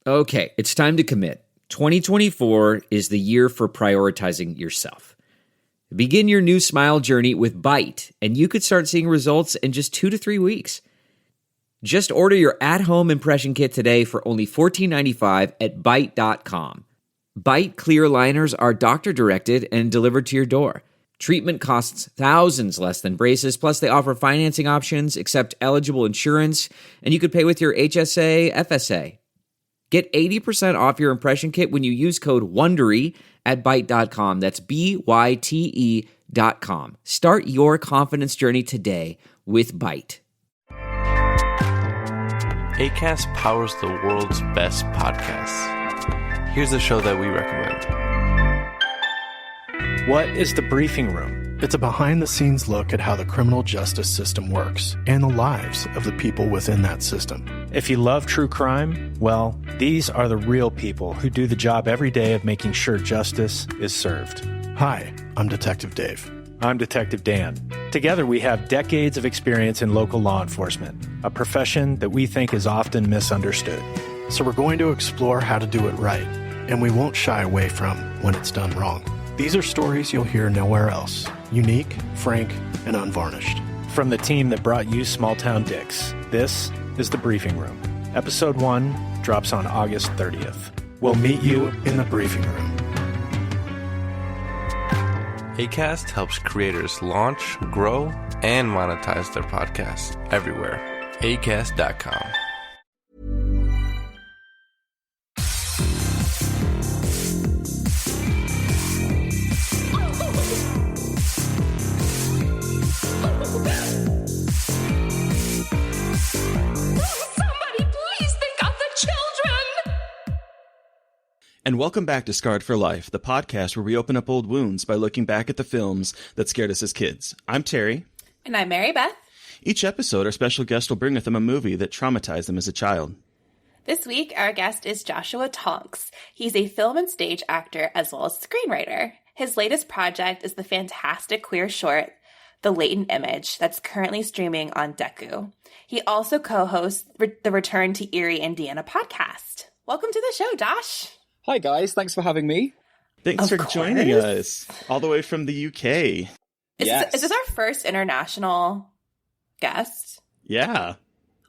Okay, it's time to commit. 2024 is the year for prioritizing yourself. Begin your new smile journey with Byte, and you could start seeing results in just 2 to 3 weeks. Just order your at-home impression kit today for only $14.95 at Byte.com. Byte clear liners are doctor-directed and delivered to your door. Treatment costs thousands less than braces, plus they offer financing options, accept eligible insurance, and you could pay with your HSA, FSA. Get 80% off your impression kit when you use code WONDERY at Byte.com. That's BYTE.com. Start your confidence journey today with Byte. Acast powers the world's best podcasts. Here's a show that we recommend. What is The Briefing Room? It's a behind-the-scenes look at how the criminal justice system works and the lives of the people within that system. If you love true crime, well, these are the real people who do the job every day of making sure justice is served. Hi, I'm Detective Dave. I'm Detective Dan. Together we have decades of experience in local law enforcement, a profession that we think is often misunderstood. So we're going to explore how to do it right, and we won't shy away from when it's done wrong. These are stories you'll hear nowhere else. Unique, frank, and unvarnished. From the team that brought you Small Town Dicks, this is The Briefing Room. Episode 1 drops on August 30th. We'll meet you in the briefing room. Acast helps creators launch, grow, and monetize their podcasts everywhere. Acast.com. And welcome back to Scarred for Life, the podcast where we open up old wounds by looking back at the films that scared us as kids. I'm Terry. And I'm Mary Beth. Each episode, our special guest will bring with them a movie that traumatized them as a child. This week, our guest is Joshua Tonks. He's a film and stage actor as well as screenwriter. His latest project is the fantastic queer short, The Latent Image, that's currently streaming on Deku. He also co-hosts the Return to Erie, Indiana podcast. Welcome to the show, Josh. Hi guys, thanks for having me. Thanks for joining us, all the way from the UK. Is this our first international guest? Yeah.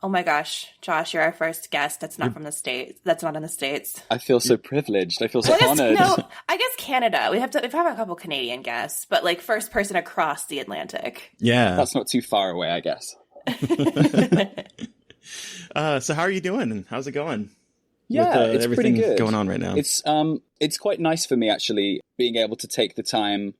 Oh my gosh, Josh, you're our first guest that's not from the States. That's not in the States. I feel so privileged. I feel so honored. I guess Canada. We've had a couple Canadian guests, but like first person across the Atlantic. Yeah. That's not too far away, I guess. So how are you doing? And how's it going? Yeah, with, it's everything pretty good. Going on right now. It's quite nice for me actually being able to take the time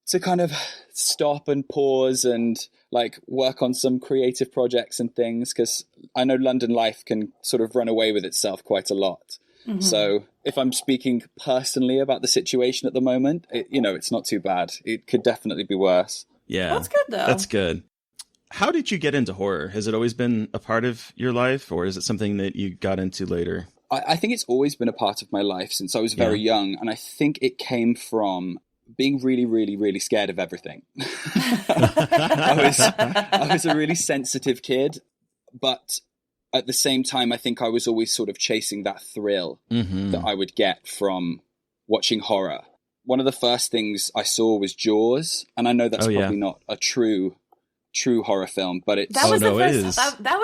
to kind of stop and pause and like work on some creative projects and things, because I know London life can sort of run away with itself quite a lot. Mm-hmm. So if I'm speaking personally about the situation at the moment, it's not too bad. It could definitely be worse. Yeah, that's good though. That's good. How did you get into horror? Has it always been a part of your life, or is it something that you got into later? I think it's always been a part of my life since I was very young. And I think it came from being really, really, really scared of everything. I was a really sensitive kid, but at the same time, I think I was always sort of chasing that thrill that I would get from watching horror. One of the first things I saw was Jaws. And I know that's probably not a true horror film, but it's... That was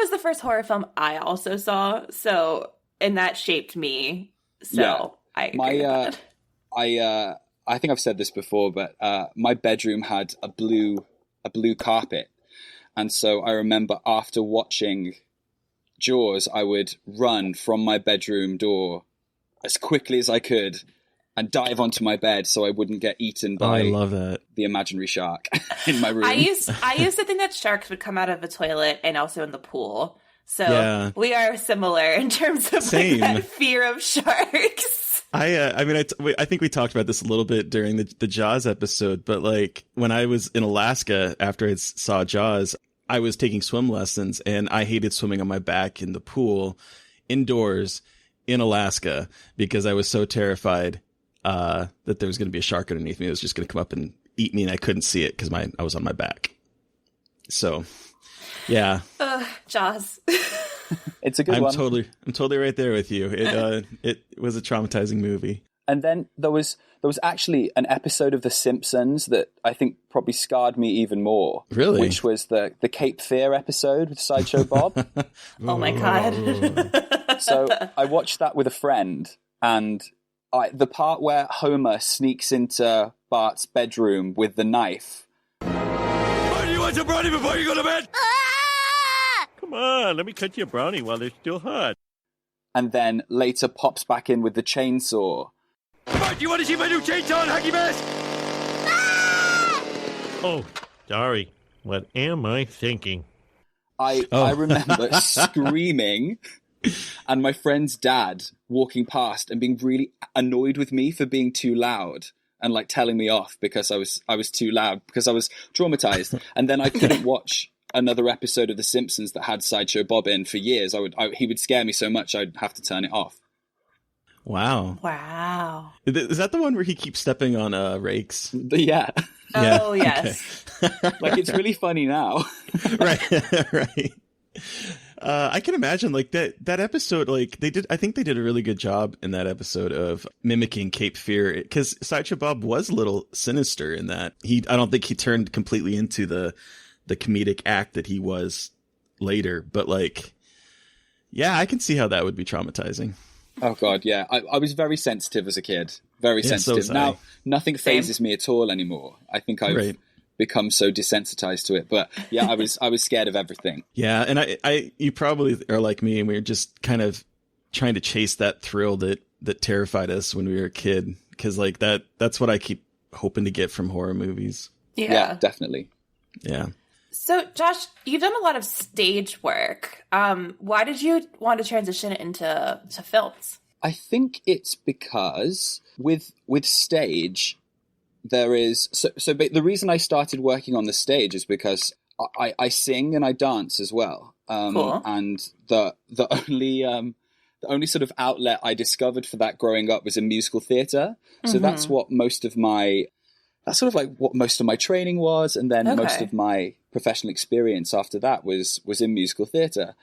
the first horror film I also saw. So... And that shaped me. So I agree with that. I think I've said this before, but my bedroom had a blue carpet. And so I remember after watching Jaws, I would run from my bedroom door as quickly as I could and dive onto my bed so I wouldn't get eaten by the imaginary shark in my room. I used to think that sharks would come out of the toilet and also in the pool. So we are similar in terms of like, that fear of sharks. I think we talked about this a little bit during the Jaws episode, but like when I was in Alaska after I saw Jaws, I was taking swim lessons and I hated swimming on my back in the pool indoors in Alaska because I was so terrified that there was going to be a shark underneath me. It was just going to come up and eat me and I couldn't see it because I was on my back. So... Yeah. Jaws. It's a good I'm one. totally right there with you. It was a traumatizing movie. And then there was actually an episode of The Simpsons that I think probably scarred me even more. Really? Which was the Cape Fear episode with Sideshow Bob. Oh my God. So I watched that with a friend, and the part where Homer sneaks into Bart's bedroom with the knife. Why do you want a brownie before you go to bed? Come on, let me cut you a brownie while they're still hot. And then later pops back in with the chainsaw. Bart, you want to see my new chainsaw and hockey mask? Oh, sorry. What am I thinking? I remember screaming, and my friend's dad walking past and being really annoyed with me for being too loud and like telling me off because I was too loud because I was traumatized. And then I couldn't watch another episode of The Simpsons that had Sideshow Bob in for years. He would scare me so much I'd have to turn it off. Wow. Wow. Is that the one where he keeps stepping on rakes? Yeah. Oh, yes. Like, it's really funny now. Right. Right. I can imagine like that episode, like I think they did a really good job in that episode of mimicking Cape Fear, because Sideshow Bob was a little sinister in that I don't think he turned completely into the comedic act that he was later, but like, yeah, I can see how that would be traumatizing. Oh God, yeah. I was very sensitive as a kid. Very sensitive. So now, nothing phases me at all anymore. I think I've become so desensitized to it. But yeah, I was scared of everything. Yeah, and you probably are like me, and we were just kind of trying to chase that thrill that terrified us when we were a kid, because like that's what I keep hoping to get from horror movies. Yeah, definitely. Yeah. So, Josh, you've done a lot of stage work. Why did you want to transition into films? I think it's because with stage, there is... So the reason I started working on the stage is because I sing and I dance as well. Cool. And the only sort of outlet I discovered for that growing up was in musical theatre. So that's what that's sort of like what most of my training was, and then most of my professional experience after that was in musical theatre.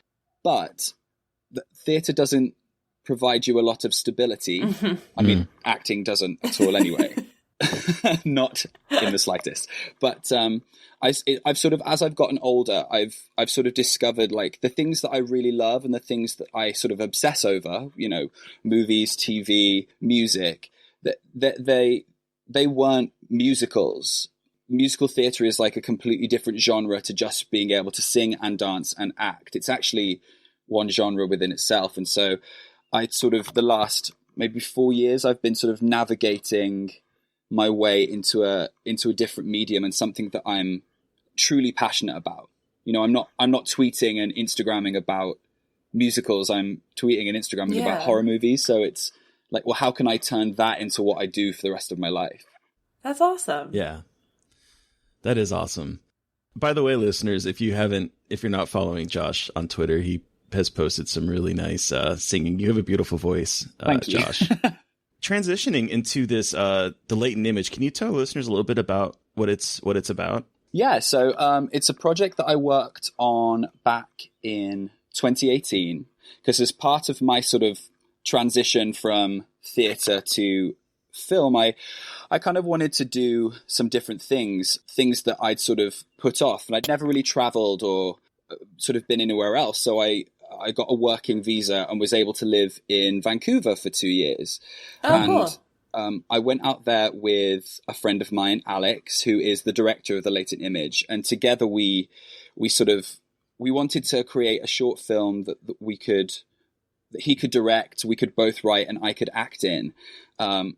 But theatre doesn't provide you a lot of stability. I mean, acting doesn't at all anyway. Not in the slightest. But I've sort of, as I've gotten older, I've sort of discovered like the things that I really love and the things that I sort of obsess over, you know, movies, TV, music, that they weren't musicals. Musical theatre is like a completely different genre to just being able to sing and dance and act. It's actually one genre within itself. And so I sort of, the last maybe 4 years, I've been sort of navigating my way into a different medium and something that I'm truly passionate about. You know, I'm not tweeting and Instagramming about musicals. I'm tweeting and Instagramming about horror movies. So it's like, well, how can I turn that into what I do for the rest of my life? That's awesome. Yeah. That is awesome. By the way, listeners, if you're not following Josh on Twitter, he has posted some really nice singing. You have a beautiful voice, Thank you. Josh. Transitioning into this, the latent image, can you tell listeners a little bit about what it's about? Yeah, so it's a project that I worked on back in 2018, because as part of my sort of transition from theatre to film, I kind of wanted to do some different things that I'd sort of put off, and I'd never really traveled or sort of been anywhere else. So I got a working visa and was able to live in Vancouver for 2 years. Cool. I went out there with a friend of mine, Alex, who is the director of The Latent Image. And together we wanted to create a short film that he could direct, we could both write, and I could act in.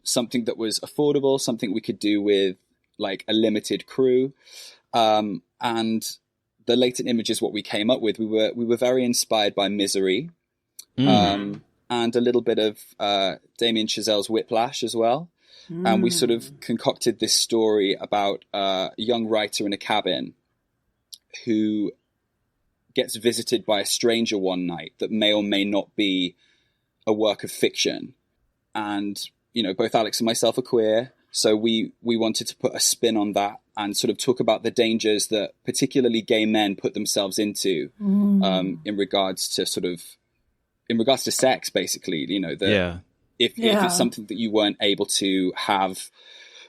Something that was affordable, something we could do with like a limited crew. And The Latent Image is what we came up with. We were very inspired by Misery, and a little bit of Damien Chazelle's Whiplash as well. And we sort of concocted this story about a young writer in a cabin who gets visited by a stranger one night that may or may not be a work of fiction. And, you know, both Alex and myself are queer, So we wanted to put a spin on that and sort of talk about the dangers that particularly gay men put themselves into in regards to sex, basically. You know, if it's something that you weren't able to have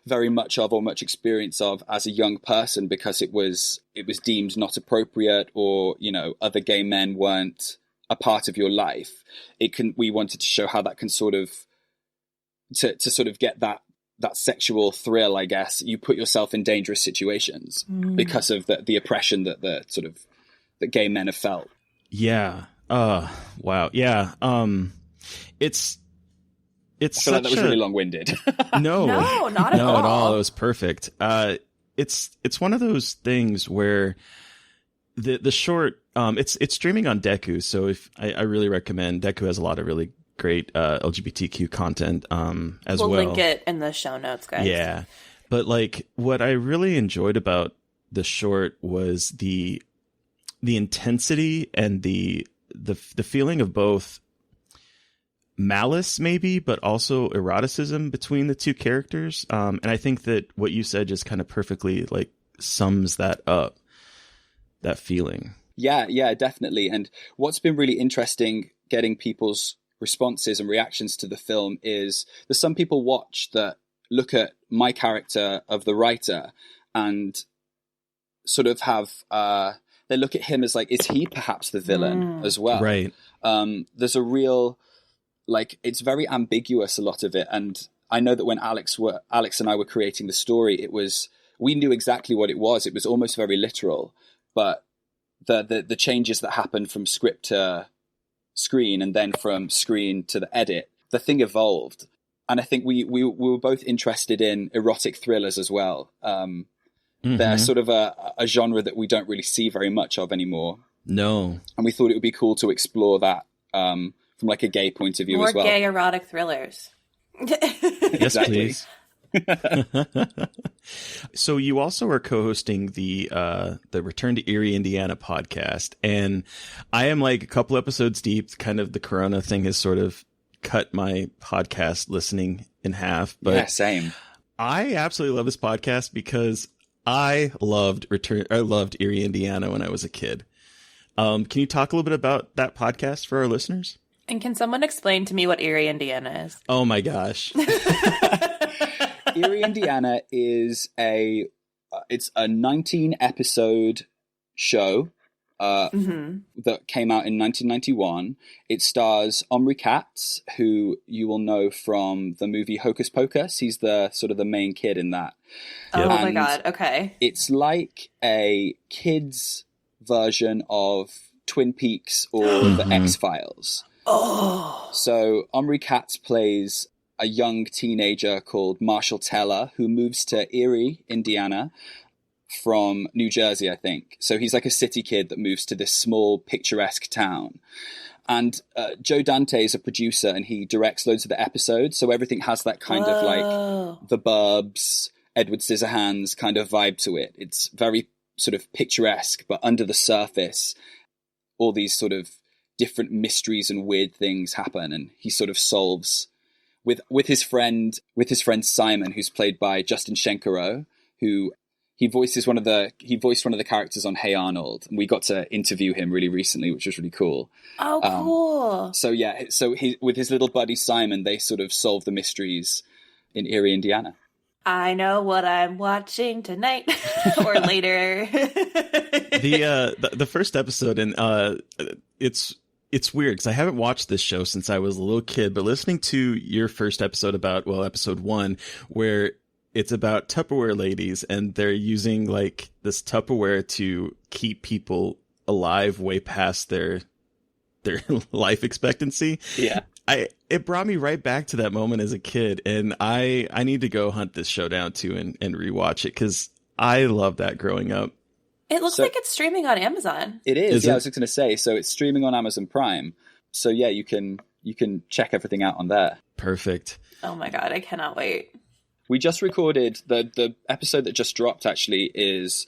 very much of or much experience of as a young person because it was deemed not appropriate, or, you know, other gay men weren't a part of your life. We wanted to show how that can sort of to sort of get that sexual thrill, I guess. You put yourself in dangerous situations because of the oppression that that gay men have felt. Yeah. Wow. Yeah. I feel like that was really long-winded. No, not at all. No, at all. It was perfect. It's one of those things where the short, it's streaming on Deku. So I really recommend. Deku has a lot of really great LGBTQ content as well. We'll link it in the show notes, guys. Yeah. But like what I really enjoyed about the short was the intensity and the feeling of both malice, maybe, but also eroticism between the two characters. And I think that what you said just kind of perfectly like sums that up, that feeling. Yeah, definitely. And what's been really interesting getting people's responses and reactions to the film is there's some people that look at my character of the writer and sort of have they look at him as like, is he perhaps the villain as well? Right. There's a real, like, it's very ambiguous, a lot of it. And I know that when Alex and I were creating the story, we knew exactly what it was. It was almost very literal, but the changes that happened from script to screen and then from screen to the edit, the thing evolved. And I think we were both interested in erotic thrillers as well. They're sort of a genre that we don't really see very much of anymore. No. And we thought it would be cool to explore that from like a gay point of view as well. More gay erotic thrillers. Yes, please. So you also are co-hosting the Return to Erie, Indiana podcast, and I am like a couple episodes deep. Kind of the Corona thing has sort of cut my podcast listening in half. But yeah, same. I absolutely love this podcast because I loved Erie, Indiana when I was a kid. Can you talk a little bit about that podcast for our listeners? And can someone explain to me what Erie, Indiana is? Oh my gosh. Erie, Indiana is it's a 19 episode show that came out in 1991. It stars Omri Katz, who you will know from the movie Hocus Pocus. He's the sort of the main kid in that. Oh my God. Okay. It's like a kid's version of Twin Peaks or the X-Files. Oh. So Omri Katz plays a young teenager called Marshall Teller who moves to Erie, Indiana from New Jersey, I think. So he's like a city kid that moves to this small picturesque town. And Joe Dante is a producer and he directs loads of the episodes. So everything has that kind of like The Burbs, Edward Scissorhands kind of vibe to it. It's very sort of picturesque, but under the surface, all these sort of different mysteries and weird things happen. And he sort of solves with his friend Simon, who's played by Justin Shenkarow, who he voiced one of the characters on Hey Arnold, and we got to interview him really recently, which was really cool. Oh, cool. So he with his little buddy Simon, they sort of solve the mysteries in Erie, Indiana. I know what I'm watching tonight or later. The first episode, and it's weird because I haven't watched this show since I was a little kid, but listening to your first episode episode 1, where it's about Tupperware ladies and they're using like this Tupperware to keep people alive way past their life expectancy. Yeah. It brought me right back to that moment as a kid, and I need to go hunt this show down too and rewatch it because I loved that growing up. It looks like it's streaming on Amazon. It is. I was just going to say, so it's streaming on Amazon Prime. So yeah, you can check everything out on there. Perfect. Oh my God, I cannot wait. We just recorded the episode that just dropped. Actually, is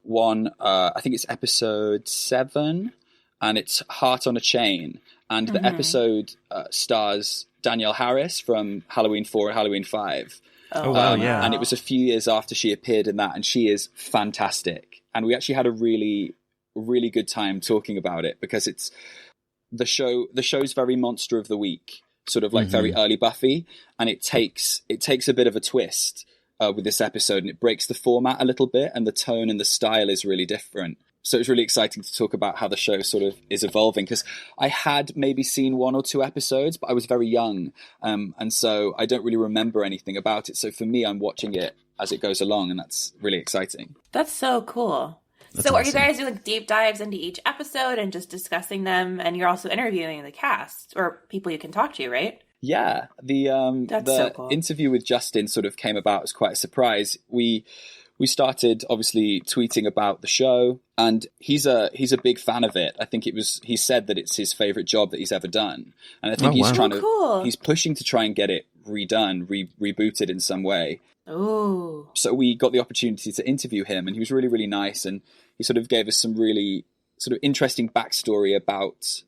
one. I think it's episode 7, and it's Heart on a Chain. And the episode stars Danielle Harris from Halloween 4 and Halloween 5. Oh, wow, yeah. And it was a few years after she appeared in that, and she is fantastic. And we actually had a really, really good time talking about it, because it's the show's very Monster of the Week, sort of like very early Buffy, and it takes a bit of a twist with this episode, and it breaks the format a little bit, and the tone and the style is really different. So it's really exciting to talk about how the show sort of is evolving, because I had maybe seen 1 or 2 episodes, but I was very young. And so I don't really remember anything about it. So for me, I'm watching it as it goes along, and that's really exciting. That's so cool. That's so are awesome. you guys doing deep dives into each episode and just discussing them? And you're also interviewing the cast or people you can talk to, right? Yeah. The so cool. interview with Justin sort of came about as quite a surprise. We started obviously tweeting about the show, and he's a big fan of it. I think he said that it's his favorite job that he's ever done. And I think he's pushing to try and get it redone, rebooted in some way. Oh. So we got the opportunity to interview him, and he was really, really nice. And he sort of gave us some really sort of interesting backstory about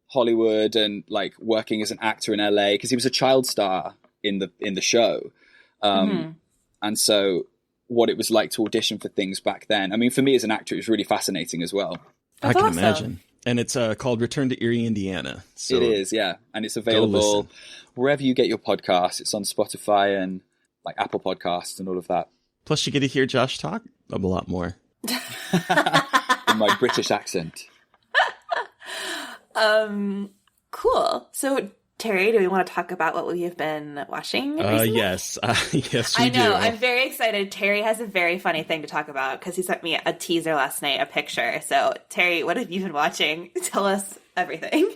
Hollywood and like working as an actor in LA, because he was a child star in the show. And so what it was like to audition for things back then. I mean, for me as an actor, it was really fascinating as well. That's I can awesome. imagine. And it's called Return to Erie, Indiana. So it is, yeah. And it's available wherever you get your podcasts. It's on Spotify and like Apple Podcasts and all of that. Plus, you get to hear Josh talk a lot more. In my British accent. Cool. So, Terry, do we want to talk about what we have been watching recently? Yes. Yes, we do. I know. I'm very excited. Terry has a very funny thing to talk about because he sent me a teaser last night, a picture. So, Terry, what have you been watching? Tell us everything.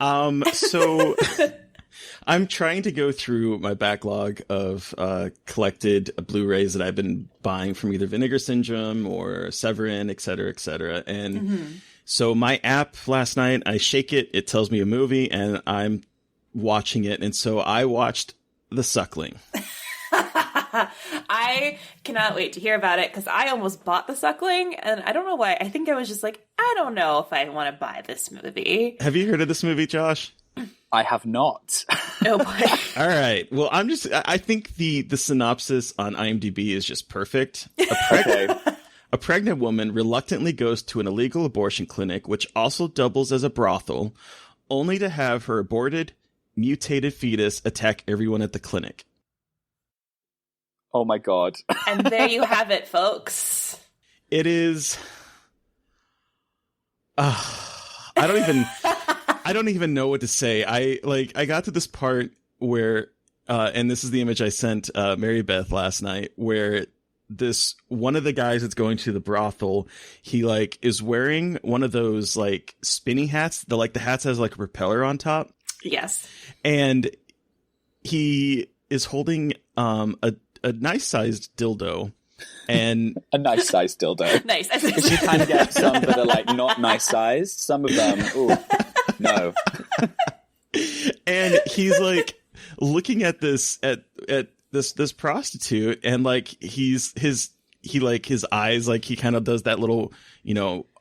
So I'm trying to go through my backlog of collected Blu-rays that I've been buying from either Vinegar Syndrome or Severin, et cetera, et cetera. And so my app last night, I shake it, it tells me a movie, and I'm watching it. And so I watched The Suckling. I cannot wait to hear about it because I almost bought The Suckling, and I don't know why. I think I was just like, I don't know if I want to buy this movie. Have you heard of this movie, Josh? I have not. Oh boy. All right. Well, I think the synopsis on IMDb is just perfect. A pregnant woman reluctantly goes to an illegal abortion clinic, which also doubles as a brothel, only to have her aborted, mutated fetus attack everyone at the clinic. Oh my God. And there you have it, folks. It is... I don't even know what to say. I got to this part where, and this is the image I sent Mary Beth last night, where one of the guys that's going to the brothel, he like is wearing one of those like spinny hats. The hats has like a propeller on top. Yes. And he is holding a nice sized dildo. And a nice sized dildo. Nice. Because you kind of get some that are like not nice sized. Some of them, ooh, no. And he's like looking at this this prostitute, and like his eyes, like he kind of does that little,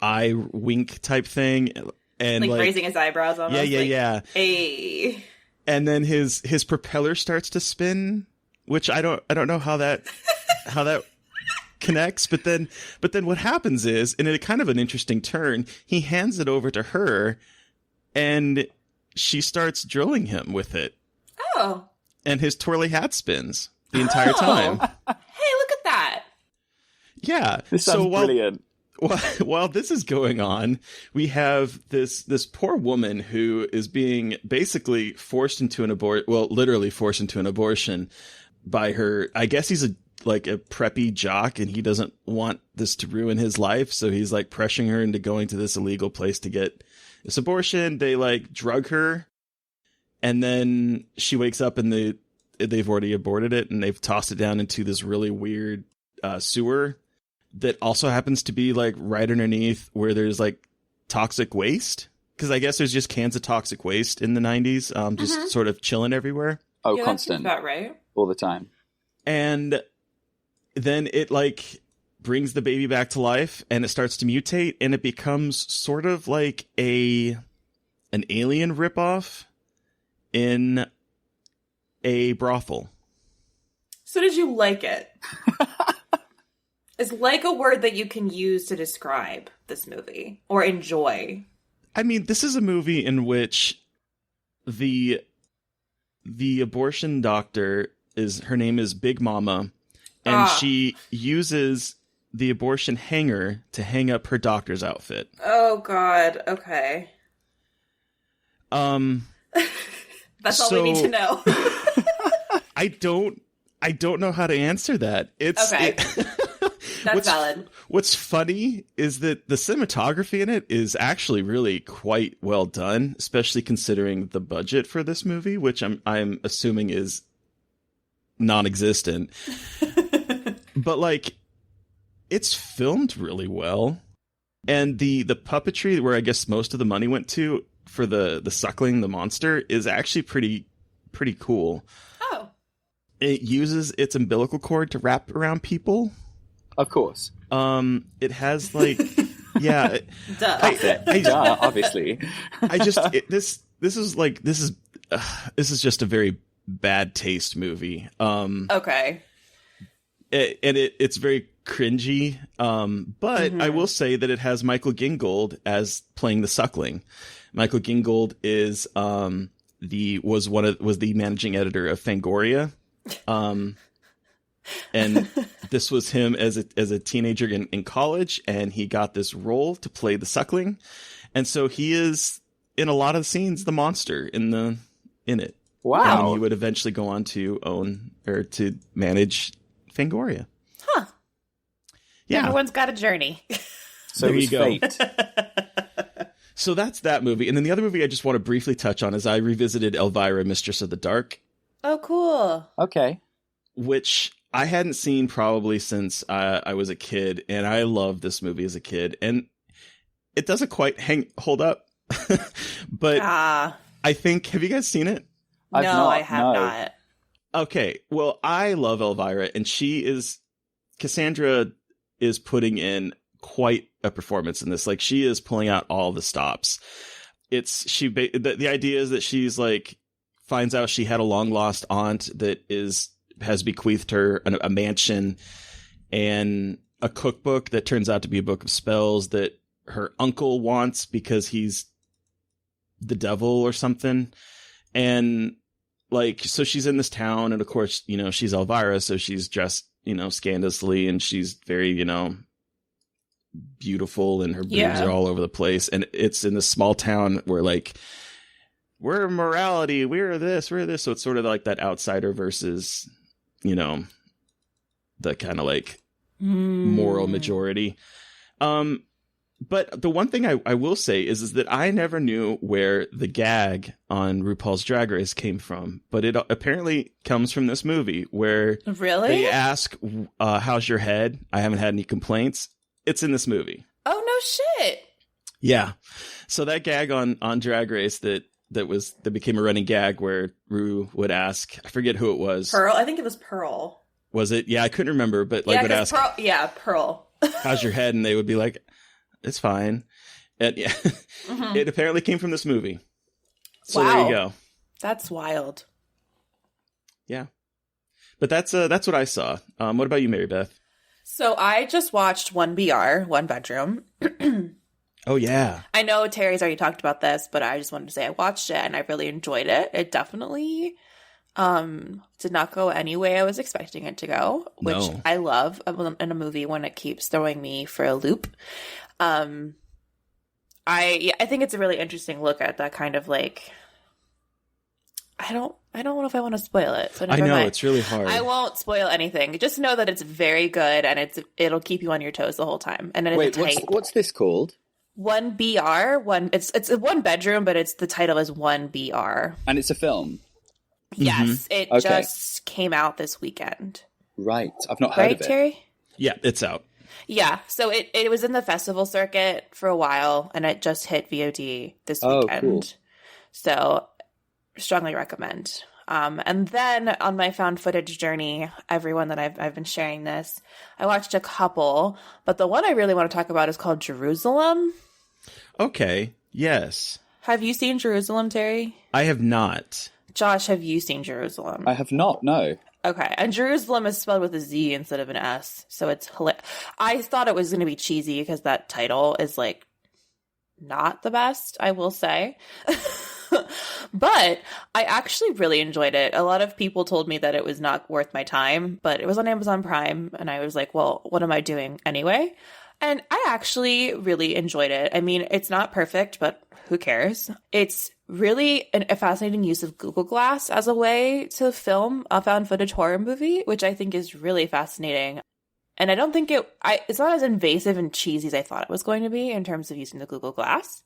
eye wink type thing, and like raising his eyebrows almost. Yeah. Hey. And then his propeller starts to spin, which I don't know how that connects, but then what happens is, in a kind of an interesting turn, he hands it over to her, and she starts drilling him with it. Oh. And his twirly hat spins the entire time. Hey, look at that. Yeah. This sounds brilliant. While this is going on, we have this poor woman who is being basically forced into an literally forced into an abortion by her. I guess he's a preppy jock, and he doesn't want this to ruin his life, so he's like pressuring her into going to this illegal place to get this abortion. They like drug her, and then she wakes up and they've already aborted it, and they've tossed it down into this really weird sewer that also happens to be like right underneath where there's like toxic waste, because I guess there's just cans of toxic waste in the 90s, just sort of chilling everywhere. Oh, yeah, constant. That's about right. All the time. And then it like brings the baby back to life, and it starts to mutate, and it becomes sort of like an alien ripoff in a brothel. So did you like it? Is like a word that you can use to describe this movie or enjoy? I mean, this is a movie in which the abortion doctor her name is Big Mama, and she uses the abortion hanger to hang up her doctor's outfit. Oh God. Okay. That's all we need to know. I don't know how to answer that. Okay. That's valid. What's funny is that the cinematography in it is actually really quite well done, especially considering the budget for this movie, which I'm assuming is non-existent. But like, it's filmed really well, and the puppetry, where I guess most of the money went to for the suckling the monster, is actually pretty cool. Oh. It uses its umbilical cord to wrap around people. Of course. It has like, yeah. Duh. Obviously. This is just a very bad taste movie. Okay. It's very cringy. But I will say that it has Michael Gingold as playing the suckling. Michael Gingold is was the managing editor of Fangoria. And this was him as a teenager in college, and he got this role to play the suckling, and so he is in a lot of scenes the monster in it. Wow! And he would eventually go on to own or to manage Fangoria. Huh? Yeah, everyone's got a journey. So there you go. Fate. So that's that movie, and then the other movie I just want to briefly touch on is I revisited Elvira, Mistress of the Dark. Oh, cool. Okay. Which I hadn't seen probably since I was a kid, and I loved this movie as a kid, and it doesn't quite hold up. But I think, have you guys seen it? I have not. Okay, well, I love Elvira, and Cassandra is putting in quite a performance in this. Like, she is pulling out all the stops. The idea is that she's like, finds out she had a long lost aunt that has bequeathed her a mansion and a cookbook that turns out to be a book of spells that her uncle wants because he's the devil or something. And like, so she's in this town, and of course, she's Elvira, so she's dressed, scandalously, and she's very, beautiful, and her boobs are all over the place. And it's in this small town where like, we're morality, we're this. So it's sort of like that outsider versus, the kind of like moral majority. But the one thing I will say is that I never knew where the gag on RuPaul's Drag Race came from, but it apparently comes from this movie where they ask, how's your head? I haven't had any complaints. It's in this movie. Oh, no shit. Yeah. So that gag on Drag Race that became a running gag where Ru would ask, I forget who it was. Pearl? I think it was Pearl. Was it? Yeah, I couldn't remember, but like would ask, Pearl. How's your head? And they would be like, it's fine. And yeah, It apparently came from this movie. So there you go. That's wild. Yeah. But that's what I saw. What about you, Mary Beth? So I just watched 1BR, One Bedroom. Oh, yeah. I know Terry's already talked about this, but I just wanted to say I watched it and I really enjoyed it. It definitely did not go any way I was expecting it to go, which I love in a movie when it keeps throwing me for a loop. I think it's a really interesting look at that kind of like, I don't know if I want to spoil it. So I know, it's really hard. I won't spoil anything. Just know that it's very good and it'll keep you on your toes the whole time. And then what's this called? 1BR. It's a one bedroom, but the title is 1BR. And it's a film. Yes, it just came out this weekend. Right, I've not heard of it. Right, Terry? Yeah, it's out. Yeah, so it was in the festival circuit for a while, and it just hit VOD this weekend. Cool. So, strongly recommend. And then on my found footage journey, everyone that I've been sharing this, I watched a couple, but the one I really want to talk about is called Jerusalem. Okay, yes. Have you seen Jerusalem, Terry? I have not. Josh, have you seen Jerusalem? I have not, no. Okay, and Jerusalem is spelled with a Z instead of an S, so it's I thought it was going to be cheesy because that title is like not the best, I will say. But I actually really enjoyed it. A lot of people told me that it was not worth my time, but it was on Amazon Prime, and I was like, well, what am I doing anyway? And I actually really enjoyed it. I mean, it's not perfect, but who cares? It's really a fascinating use of Google Glass as a way to film a found footage horror movie, which I think is really fascinating. And I don't think it's not as invasive and cheesy as I thought it was going to be in terms of using the Google Glass,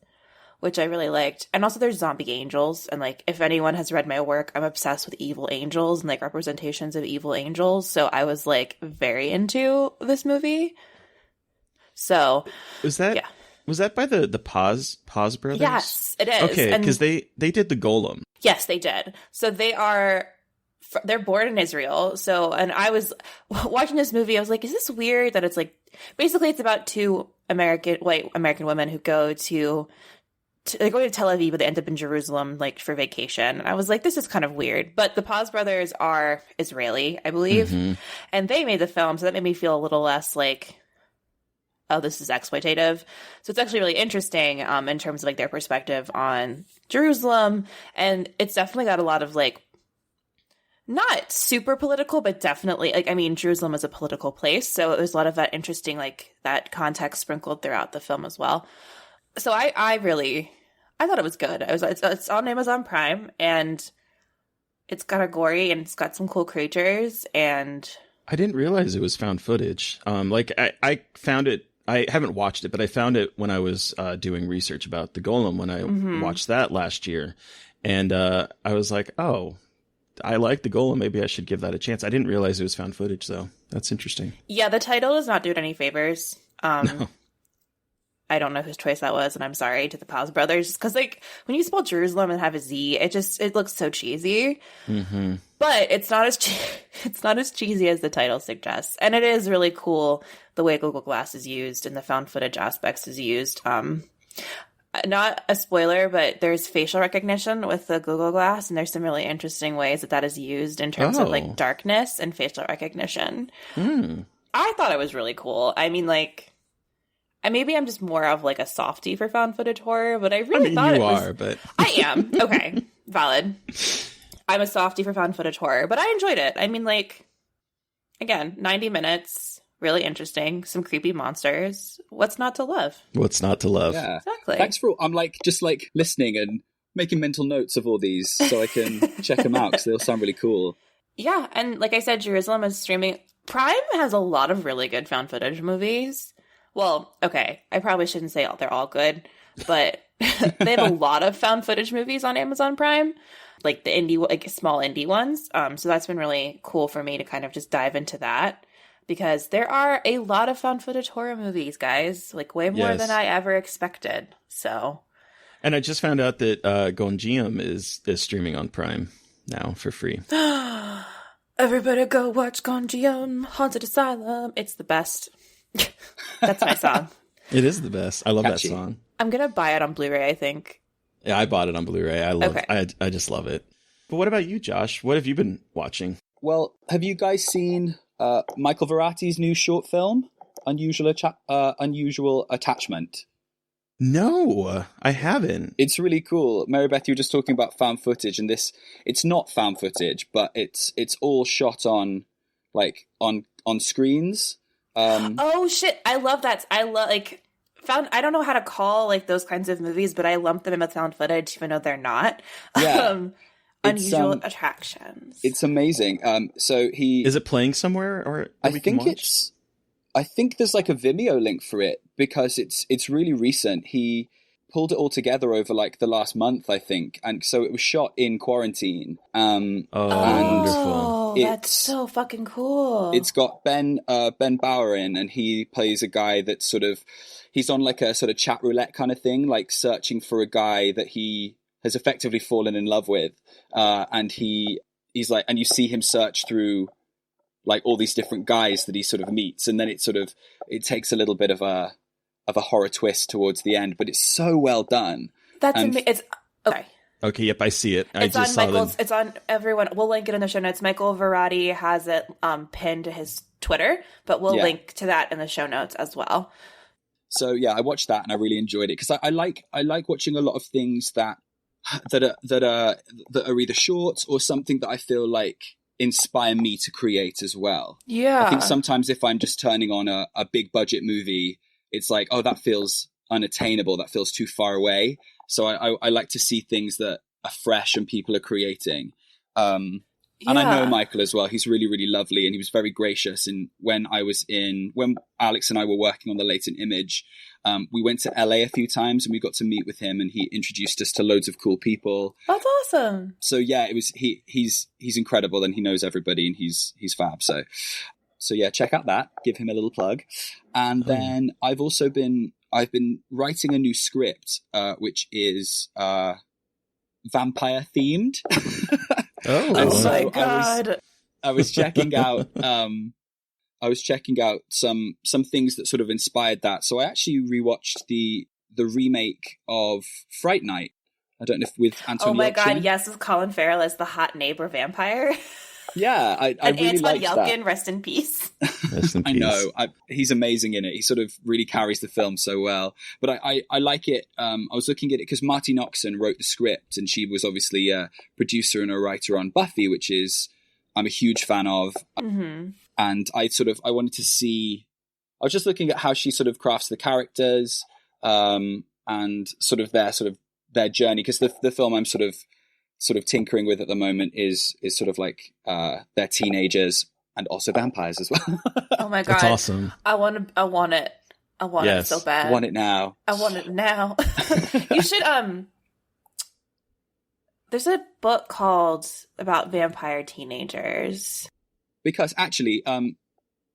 which I really liked. And also there's zombie angels. And like, if anyone has read my work, I'm obsessed with evil angels and like representations of evil angels. So I was like very into this movie. So was that by the Paz brothers? Yes, it is. Okay, because they did the Golem. Yes, they did. So they're born in Israel. So, and I was watching this movie, I was like, is this weird that it's like, basically it's about two white American women who go they're going to Tel Aviv, but they end up in Jerusalem, like, for vacation. And I was like, this is kind of weird. But the Paz brothers are Israeli, I believe. Mm-hmm. And they made the film, so that made me feel a little less like, oh, this is exploitative. So it's actually really interesting in terms of like their perspective on Jerusalem. And it's definitely got a lot of like, not super political, but definitely like, I mean, Jerusalem is a political place. So there's a lot of that interesting, like that context sprinkled throughout the film as well. So I thought it was good. It's on Amazon Prime, and it's kind of gory, and it's got some cool creatures, and I didn't realize it was found footage. I found it. I haven't watched it, but I found it when I was doing research about the Golem when I watched that last year. And I was like, oh, I like the Golem. Maybe I should give that a chance. I didn't realize it was found footage, though. That's interesting. Yeah, the title does not do it any favors. No. I don't know whose choice that was, and I'm sorry to the Paz brothers, because like when you spell Jerusalem and have a Z, it looks so cheesy. Mm-hmm. But it's not as cheesy as the title suggests, and it is really cool the way Google Glass is used and the found footage aspects is used. Not a spoiler, but there's facial recognition with the Google Glass, and there's some really interesting ways that is used in terms of like darkness and facial recognition. I thought it was really cool. I mean, like. Maybe I'm just more of like a softie for found footage horror, but I really thought it was. But I am. Okay, valid. I'm a softie for found footage horror, but I enjoyed it. I mean, like, again, 90 minutes, really interesting, some creepy monsters. What's not to love? What's not to love? Yeah, exactly. Thanks for. I'm like just like listening and making mental notes of all these so I can check them out because they'll sound really cool. Yeah, and like I said, Jerusalem is streaming. Prime has a lot of really good found footage movies. Well, okay, I probably shouldn't say they're all good, but they have a lot of found footage movies on Amazon Prime, like the small indie ones. So that's been really cool for me to kind of just dive into that, because there are a lot of found footage horror movies, guys, like way more than I ever expected. So, and I just found out that Gonjiam is streaming on Prime now for free. Everybody go watch Gonjiam Haunted Asylum. It's the best. That's my song. It is the best. I love Catchy. That song. I'm gonna buy it on Blu-ray, I think. Yeah, I bought it on Blu-ray. I love it. I just love it. But what about you, Josh? What have you been watching? Well, have you guys seen Michael Varati's new short film, Unusual Attachment? No, I haven't. It's really cool. Mary Beth, you were just talking about found footage, and it's not found footage, but it's all shot on screens. Oh shit! I love that. I don't know how to call like those kinds of movies, but I lump them in with found footage, even though they're not. Yeah. Unusual Attractions. It's amazing. So is it playing somewhere, or I think there's like a Vimeo link for it because it's really recent. He pulled it all together over like the last month, I think, and so it was shot in quarantine. Wonderful! That's so fucking cool. It's got Ben Bauer in, and he plays a guy that's he's on like a sort of chat roulette kind of thing, like searching for a guy that he has effectively fallen in love with, and he's like, and you see him search through like all these different guys that he sort of meets, and then it takes a little bit of a horror twist towards the end, but it's so well done. It's okay. Okay, yep, I see it. It's on Michael's. It's on everyone. We'll link it in the show notes. Michael Verratti has it pinned to his Twitter, but we'll link to that in the show notes as well. So yeah, I watched that and I really enjoyed it because I like watching a lot of things that are either short or something that I feel like inspire me to create as well. Yeah, I think sometimes if I'm just turning on a big budget movie, it's like, oh, that feels unattainable. That feels too far away. So I like to see things that are fresh and people are creating. And I know Michael as well. He's really, really lovely. And he was very gracious. And when Alex and I were working on The Latent Image, we went to LA a few times and we got to meet with him and he introduced us to loads of cool people. That's awesome. So yeah, it was, he's incredible and he knows everybody and he's fab. So yeah, check out that, give him a little plug. And then I've been writing a new script, which is, vampire themed. Oh my God. I was checking out some things that sort of inspired that. So I actually rewatched the remake of Fright Night. I don't know if with Anton Yelchin. Oh my God, yes, with Colin Farrell as the hot neighbor vampire. Yeah, I really Anton liked Yelchin, that. rest in peace. Rest in peace. I know. He's amazing in it. He sort of really carries the film so well. But I like it. I was looking at it because Marty Noxon wrote the script and she was obviously a producer and a writer on Buffy, which I'm a huge fan of. Mm-hmm. And I wanted to see, I was just looking at how she sort of crafts the characters and sort of their journey. Because the film I'm sort of tinkering with at the moment is sort of like they're teenagers and also vampires as well. Oh my God. That's awesome. I want it. I want it so bad. I want it now. I want it now. You should, there's a book called about vampire teenagers. Because actually,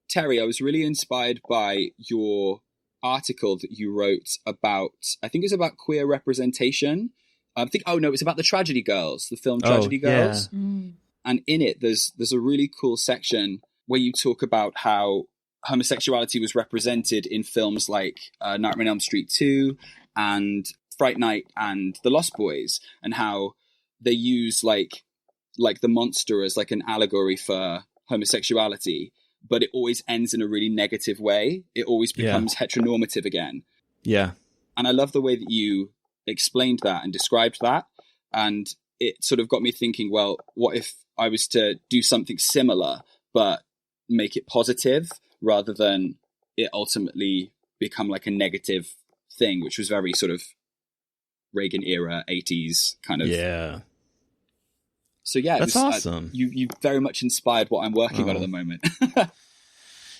Terry, I was really inspired by your article that you wrote about, I think it's about queer representation. It's about the Tragedy Girls, the film Tragedy Girls. Yeah. Mm. And in it, there's a really cool section where you talk about how homosexuality was represented in films like Nightmare on Elm Street 2 and Fright Night and The Lost Boys, and how they use like the monster as like an allegory for homosexuality, but it always ends in a really negative way. It always becomes heteronormative again. Yeah. And I love the way that you explained that and described that, and it sort of got me thinking, well, what if I was to do something similar but make it positive rather than it ultimately become like a negative thing, which was very sort of Reagan era 80s kind of. Yeah. So yeah, that's awesome. You very much inspired what I'm working on at the moment.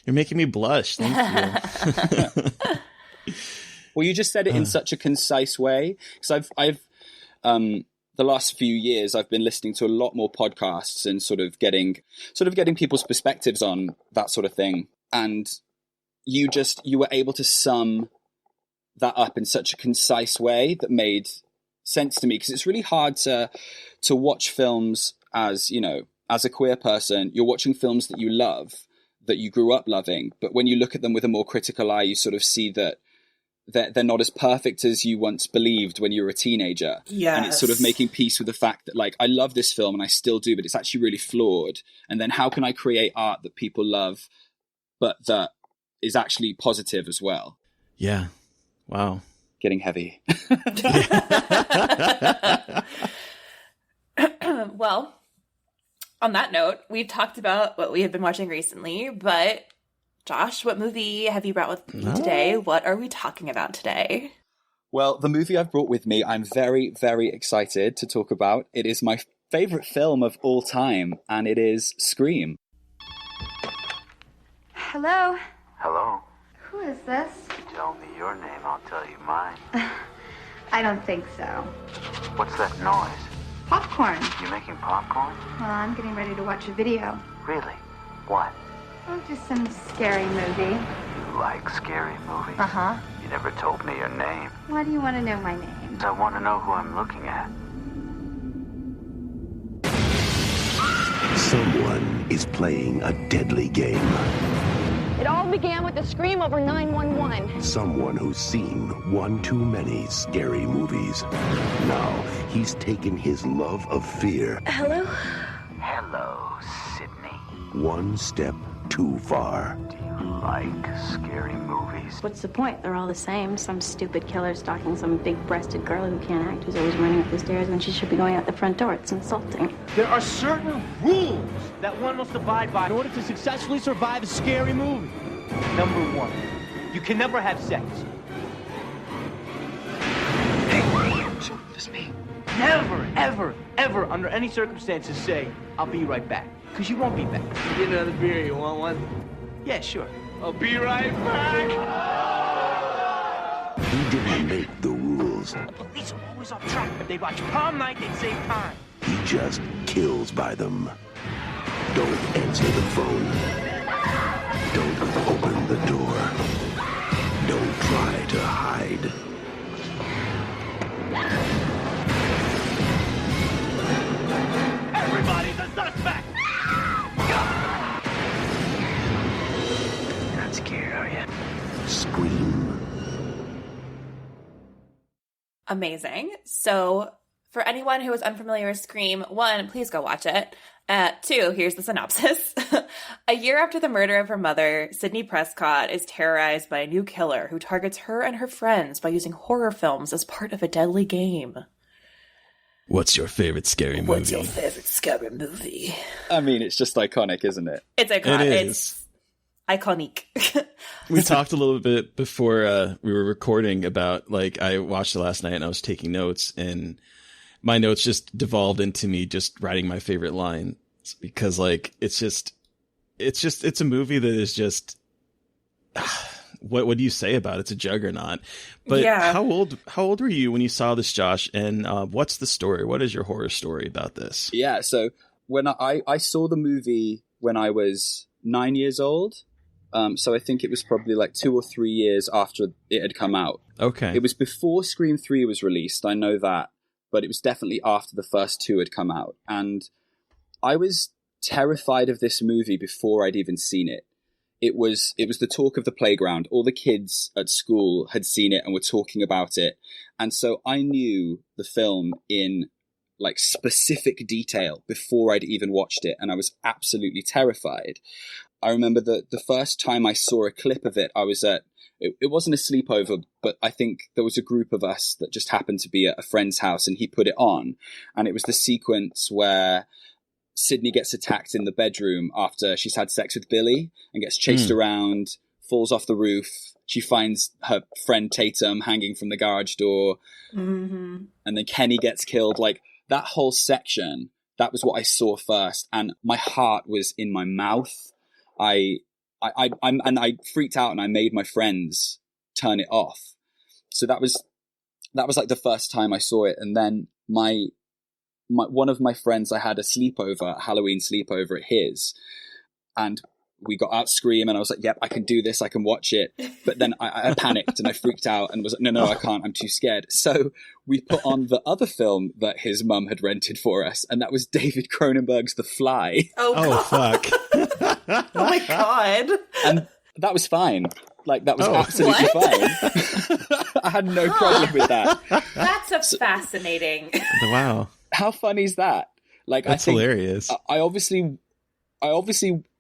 You're making me blush. Thank you. Well, you just said it in such a concise way. Because I've the last few years, I've been listening to a lot more podcasts and sort of getting people's perspectives on that sort of thing. And you were able to sum that up in such a concise way that made sense to me. Because it's really hard to watch films as a queer person. You're watching films that you love, that you grew up loving. But when you look at them with a more critical eye, you sort of see that they're not as perfect as you once believed when you were a teenager. Yes. And it's sort of making peace with the fact that, like, I love this film and I still do, but it's actually really flawed. And then how can I create art that people love, but that is actually positive as well? Yeah. Wow. Getting heavy. Well, on that note, we've talked about what we have been watching recently, but Josh, what movie have you brought with you today? What are we talking about today? Well, the movie I've brought with me, I'm very, very excited to talk about. It is my favorite film of all time, and it is Scream. Hello? Hello? Who is this? You tell me your name, I'll tell you mine. I don't think so. What's that noise? Popcorn. You making popcorn? Well, I'm getting ready to watch a video. Really? What? Oh, just some scary movie. You like scary movies? Uh-huh. You never told me your name. Why do you want to know my name? I want to know who I'm looking at. Someone is playing a deadly game. It all began with a scream over 911. Someone who's seen one too many scary movies. Now he's taken his love of fear. Hello? Hello, Sydney. One step too far. Do you like scary movies? What's the point? They're all the same. Some stupid killer stalking some big-breasted girl who can't act, who's always running up the stairs when she should be going out the front door. It's insulting. There are certain rules that one must abide by in order to successfully survive a scary movie. Number one, you can never have sex. Hey, it's me. Never, ever, ever, under any circumstances, say, I'll be right back. Because you won't be back. Get another beer, you want one? Yeah, sure. I'll be right back. He didn't make the rules. The police are always off track. If they watch prom night, they'd save time. He just kills by them. Don't answer the phone. Don't open the door. Don't try to hide. Everybody's a suspect! You're not scared, are you? Scream. Amazing. So, for anyone who is unfamiliar with Scream, 1, please go watch it. 2, here's the synopsis. A year after the murder of her mother, Sydney Prescott is terrorized by a new killer who targets her and her friends by using horror films as part of a deadly game. What's your favorite scary movie? What's your favorite scary movie? I mean, it's just iconic, isn't it? It's iconic. It is. It's iconic. We talked a little bit before we were recording about, like, I watched it last night and I was taking notes, and my notes just devolved into me just writing my favorite line, because, like, it's a movie that is just, what do you say about it? It's a juggernaut. But yeah. How old were you when you saw this, Josh? And what's the story? What is your horror story about this? Yeah, so when I saw the movie when I was 9 years old, so I think it was probably like 2 or 3 years after it had come out. Okay. It was before Scream 3 was released, I know that, but it was definitely after the first 2 had come out. And I was terrified of this movie before I'd even seen it. It was the talk of the playground. All the kids at school had seen it and were talking about it. And so I knew the film in like specific detail before I'd even watched it. And I was absolutely terrified. I remember the first time I saw a clip of it, I was at, it wasn't a sleepover, but I think there was a group of us that just happened to be at a friend's house, and he put it on. And it was the sequence where Sydney gets attacked in the bedroom after she's had sex with Billy and gets chased around, falls off the roof. She finds her friend Tatum hanging from the garage door. Mm-hmm. And then Kenny gets killed. Like, that whole section, that was what I saw first. And my heart was in my mouth. I freaked out, and I made my friends turn it off. So that was like the first time I saw it. And then one of my friends, I had a Halloween sleepover at his, and we got out Scream, and I was like, yep, I can do this, I can watch it. But then I panicked and I freaked out and was like, no, I can't, I'm too scared. So we put on the other film that his mum had rented for us, and that was David Cronenberg's The Fly. Oh fuck. Oh my God. And that was fine. Like, that was absolutely fine. I had no problem with that. That's a fascinating. Wow. How funny is that? Like, that's I think hilarious. I obviously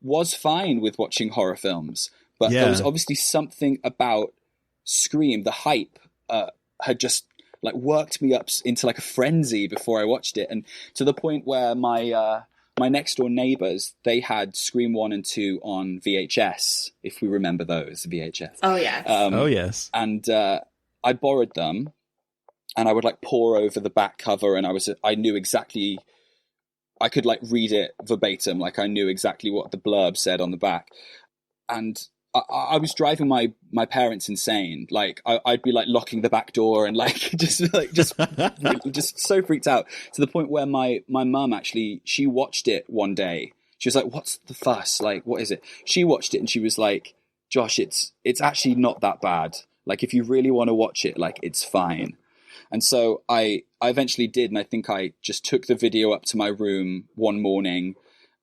was fine with watching horror films, but there was obviously something about Scream. The hype had just like worked me up into like a frenzy before I watched it, and to the point where my next door neighbors, they had Scream 1 and 2 on VHS, if we remember those VHS. Oh yes. Oh yes. And I borrowed them, and I would like pore over the back cover, and I knew exactly, I could like read it verbatim, like I knew exactly what the blurb said on the back. And I was driving my parents insane. Like I'd be like locking the back door and like just so freaked out, to the point where my mum actually, she watched it one day. She was like, what's the fuss? Like, what is it? She watched it and she was like, Josh, it's actually not that bad. Like, if you really want to watch it, like, it's fine. And so I eventually did. And I think I just took the video up to my room one morning,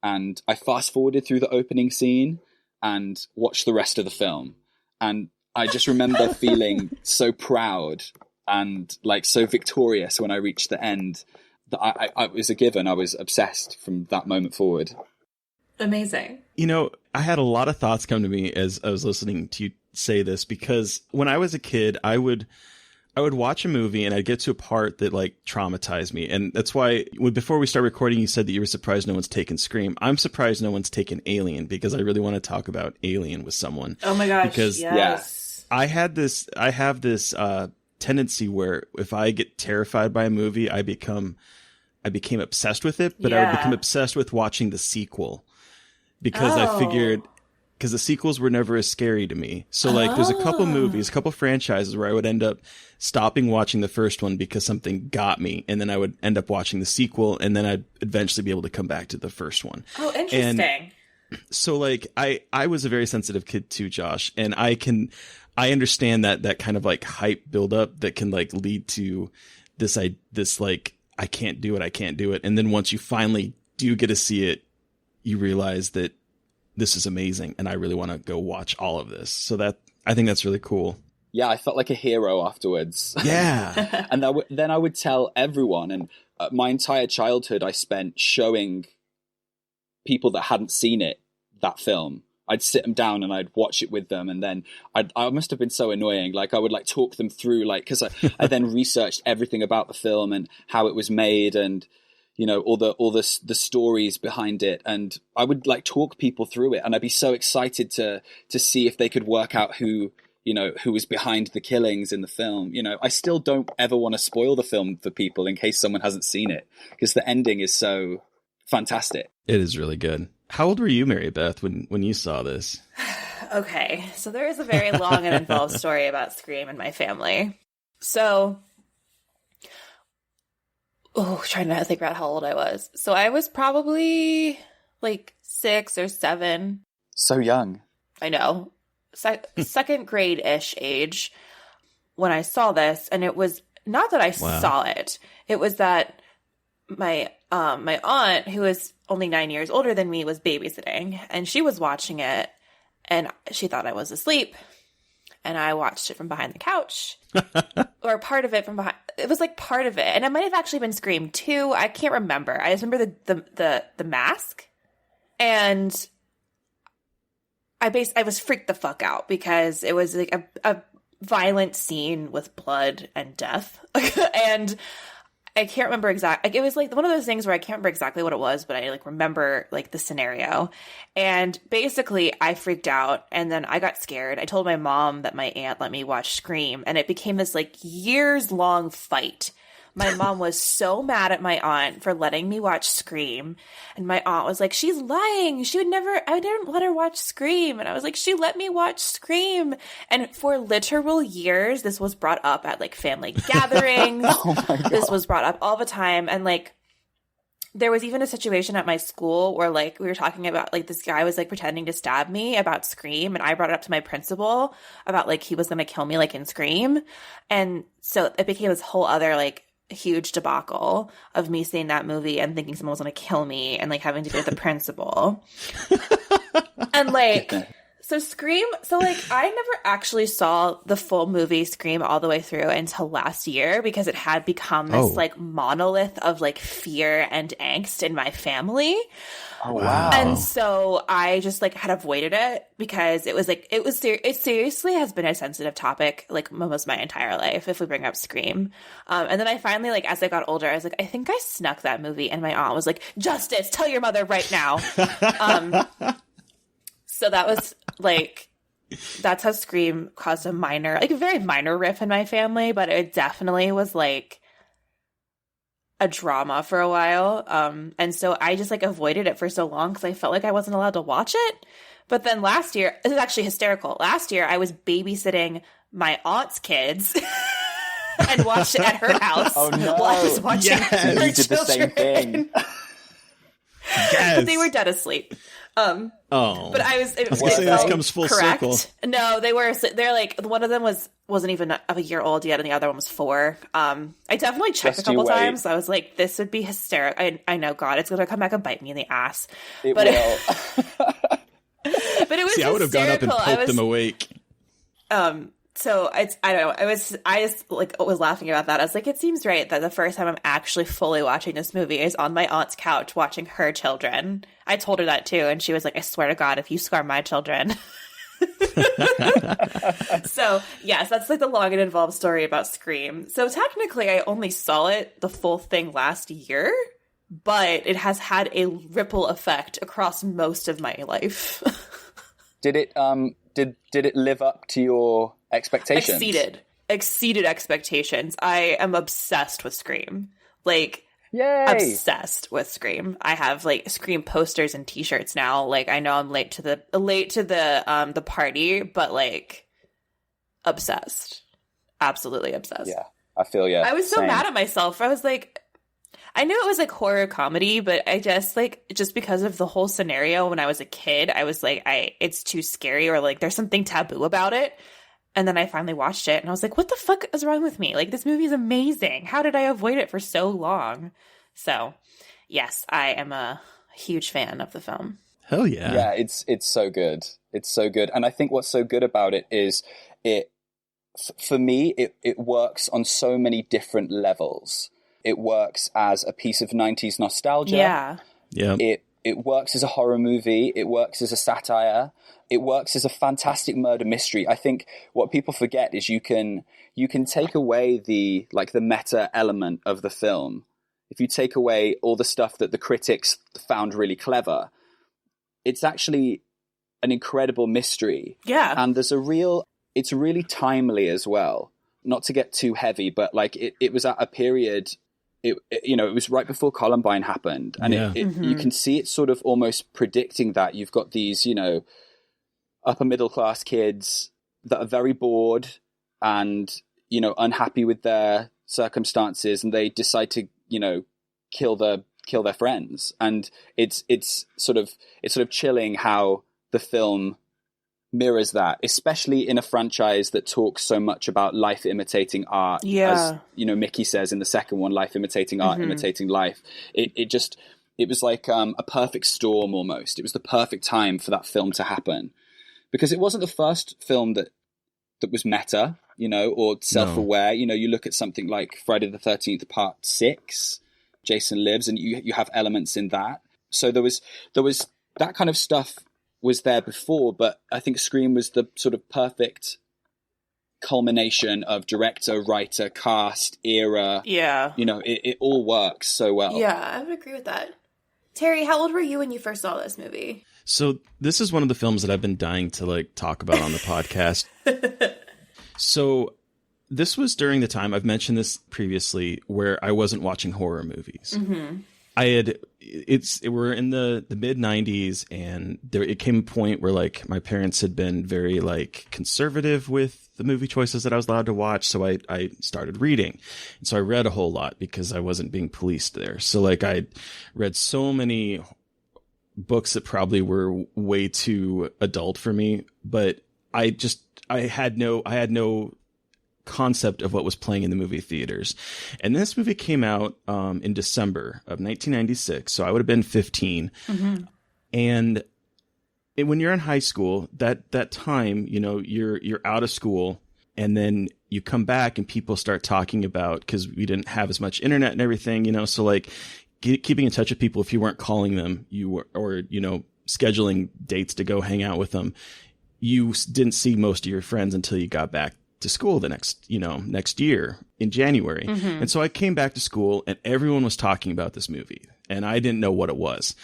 and I fast forwarded through the opening scene. and watch the rest of the film. And I just remember feeling so proud and like so victorious when I reached the end that I was a given. I was obsessed from that moment forward. Amazing. You know, I had a lot of thoughts come to me as I was listening to you say this, because when I was a kid, I would watch a movie and I'd get to a part that like traumatized me. And that's why before we start recording, you said that you were surprised no one's taken Scream. I'm surprised no one's taken Alien, because I really want to talk about Alien with someone. Oh my gosh. Because yes. I have this tendency where if I get terrified by a movie, I became obsessed with it, but I would become obsessed with watching the sequel, because I figured, because the sequels were never as scary to me. So like there's a couple movies, a couple franchises where I would end up stopping watching the first one because something got me, and then I would end up watching the sequel, and then I'd eventually be able to come back to the first one. Oh, interesting. And so like I was a very sensitive kid too, Josh, and I understand that kind of like hype buildup that can like lead to this like I can't do it. And then once you finally do get to see it, you realize that this is amazing and I really want to go watch all of this. So I think that's really cool. Yeah, I felt like a hero afterwards. Yeah. And then I would tell everyone. And my entire childhood I spent showing people that hadn't seen it, that film. I'd sit them down and I'd watch it with them. And then I must have been so annoying. Like I would like talk them through, like, because I then researched everything about the film and how it was made and, you know, all the stories behind it. And I would like talk people through it. And I'd be so excited to see if they could work out who was behind the killings in the film. You know, I still don't ever want to spoil the film for people in case someone hasn't seen it, because the ending is so fantastic. It is really good. How old were you, Mary Beth, when you saw this? Okay, so there is a very long and involved story about Scream in my family. So, trying to think about how old I was. So I was probably like 6 or 7. So young. I know. Second grade-ish age when I saw this. And it was not that I saw it. It was that my aunt, who is only 9 years older than me, was babysitting, and she was watching it, and she thought I was asleep, and I watched it from behind the couch, or part of it from behind. It was like part of it, and it might have actually been Scream 2. I can't remember. I just remember the mask, and I was freaked the fuck out because it was like a violent scene with blood and death, and I can't remember exactly. Like, it was like one of those things where I can't remember exactly what it was, but I like remember like the scenario. And basically, I freaked out, and then I got scared. I told my mom that my aunt let me watch Scream, and it became this like years-long fight. My mom was so mad at my aunt for letting me watch Scream, and my aunt was like, "She's lying. I didn't let her watch Scream." And I was like, "She let me watch Scream." And for literal years, this was brought up at like family gatherings. Oh my God. This was brought up all the time. And like, there was even a situation at my school where like we were talking about like this guy was like pretending to stab me about Scream, and I brought it up to my principal about like he was going to kill me like in Scream. And so it became this whole other like huge debacle of me seeing that movie and thinking someone was going to kill me and like having to go to the principal. And like, so Scream, so like I never actually saw the full movie Scream all the way through until last year, because it had become this like monolith of like fear and angst in my family. Oh, wow. And so I just like had avoided it because it was like, it seriously has been a sensitive topic like almost my entire life if we bring up Scream. And then I finally, like, as I got older, I was like, I think I snuck that movie. And my aunt was like, "Justice, tell your mother right now." So that was like, that's how Scream caused a very minor riff in my family, but it definitely was like a drama for a while. And so I just like avoided it for so long because I felt like I wasn't allowed to watch it. But then last year, this is actually hysterical. Last year I was babysitting my aunt's kids and watched it at her house while I was watching her You did children. the same thing. Yes. But they were dead asleep. But I was gonna say, this comes full circle. No, they're like, one of them wasn't even a year old yet, and the other one was 4. I definitely checked a couple times. I was like, this would be hysterical. I know, God, it's going to come back and bite me in the ass. It will. But But it was See, I would have gone up and poked them awake. So I don't know. I just like was laughing about that. I was like, it seems right that the first time I'm actually fully watching this movie is on my aunt's couch watching her children. I told her that too, and she was like, I swear to God, if you scar my children. So yes, that's like the long and involved story about Scream. So technically I only saw the full thing last year, but it has had a ripple effect across most of my life. Did it did it live up to your expectations? Exceeded expectations. I am obsessed with Scream. Like, yay! Obsessed with Scream. I have like Scream posters and T-shirts now. Like, I know I'm late to the party, but like obsessed. Absolutely obsessed. Yeah, I feel you. I was so mad at myself. I was like, I knew it was like horror comedy, but I just because of the whole scenario when I was a kid, I was like, it's too scary, or like there's something taboo about it. And then I finally watched it and I was like, what the fuck is wrong with me? Like, this movie is amazing. How did I avoid it for so long? So yes, I am a huge fan of the film. Hell yeah. Yeah, it's so good. It's so good. And I think what's so good about it is for me, it works on so many different levels. It works as a piece of 90s nostalgia. Yeah. Yeah. It works as a horror movie. It works as a satire. It works as a fantastic murder mystery. I think what people forget is you can take away the meta element of the film. If you take away all the stuff that the critics found really clever, it's actually an incredible mystery. Yeah. And it's really timely as well. Not to get too heavy, but like it was at a period. It was right before Columbine happened, and you can see it sort of almost predicting that. You've got these, upper middle class kids that are very bored and, unhappy with their circumstances, and they decide to, kill their friends. And it's sort of chilling how the film mirrors that, especially in a franchise that talks so much about life imitating art. Yeah. As Mickey says in the second one, life imitating art, imitating life. It was like a perfect storm almost. It was the perfect time for that film to happen, because it wasn't the first film that was meta, or self-aware. No. You look at something like Friday the 13th Part 6, Jason Lives, and you have elements in that. So there was that kind of stuff was there before, but I think Scream was the sort of perfect culmination of director, writer, cast, era. Yeah. It all works so well. Yeah, I would agree with that. Terry, how old were you when you first saw this movie? So this is one of the films that I've been dying to talk about on the podcast. So this was during the time, I've mentioned this previously, where I wasn't watching horror movies. Mm-hmm. We're in the mid 90s, and it came a point where my parents had been very conservative with the movie choices that I was allowed to watch. So I started reading. And so I read a whole lot because I wasn't being policed there. So I read so many books that probably were way too adult for me, but I had no concept of what was playing in the movie theaters. And this movie came out in December of 1996, so I would have been 15. Mm-hmm. And when you're in high school, that time, you're out of school, and then you come back and people start talking about, because we didn't have as much internet and everything, so keeping in touch with people, if you weren't calling them, or scheduling dates to go hang out with them, you didn't see most of your friends until you got back to school the next year in January. Mm-hmm. And so I came back to school and everyone was talking about this movie and I didn't know what it was.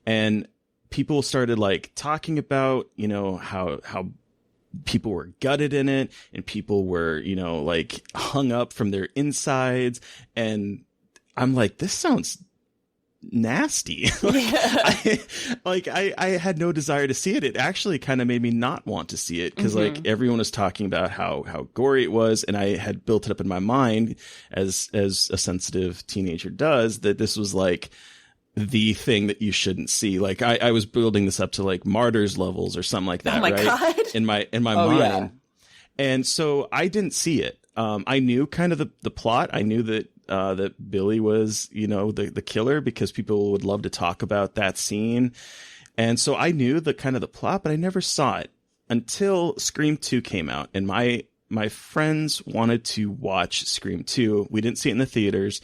And people started talking about, how people were gutted in it and people were, hung up from their insides. And I'm like, this sounds nasty. I had no desire to see it. It actually kind of made me not want to see it, because everyone was talking about how gory it was, and I had built it up in my mind as a sensitive teenager does, that this was the thing that you shouldn't see. I was building this up to Martyrs levels or something like that. Oh my God. In my mind. Yeah. And so I didn't see it. I knew kind of the plot. I knew that Billy was, the killer, because people would love to talk about that scene. And so I knew the kind of the plot, but I never saw it until Scream 2 came out. And my friends wanted to watch Scream 2. We didn't see it in the theaters.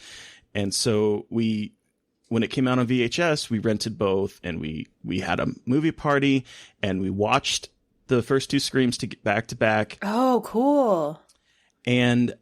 And so when it came out on VHS, we rented both, and we had a movie party, and we watched the first 2 Screams back to back. Oh, cool. And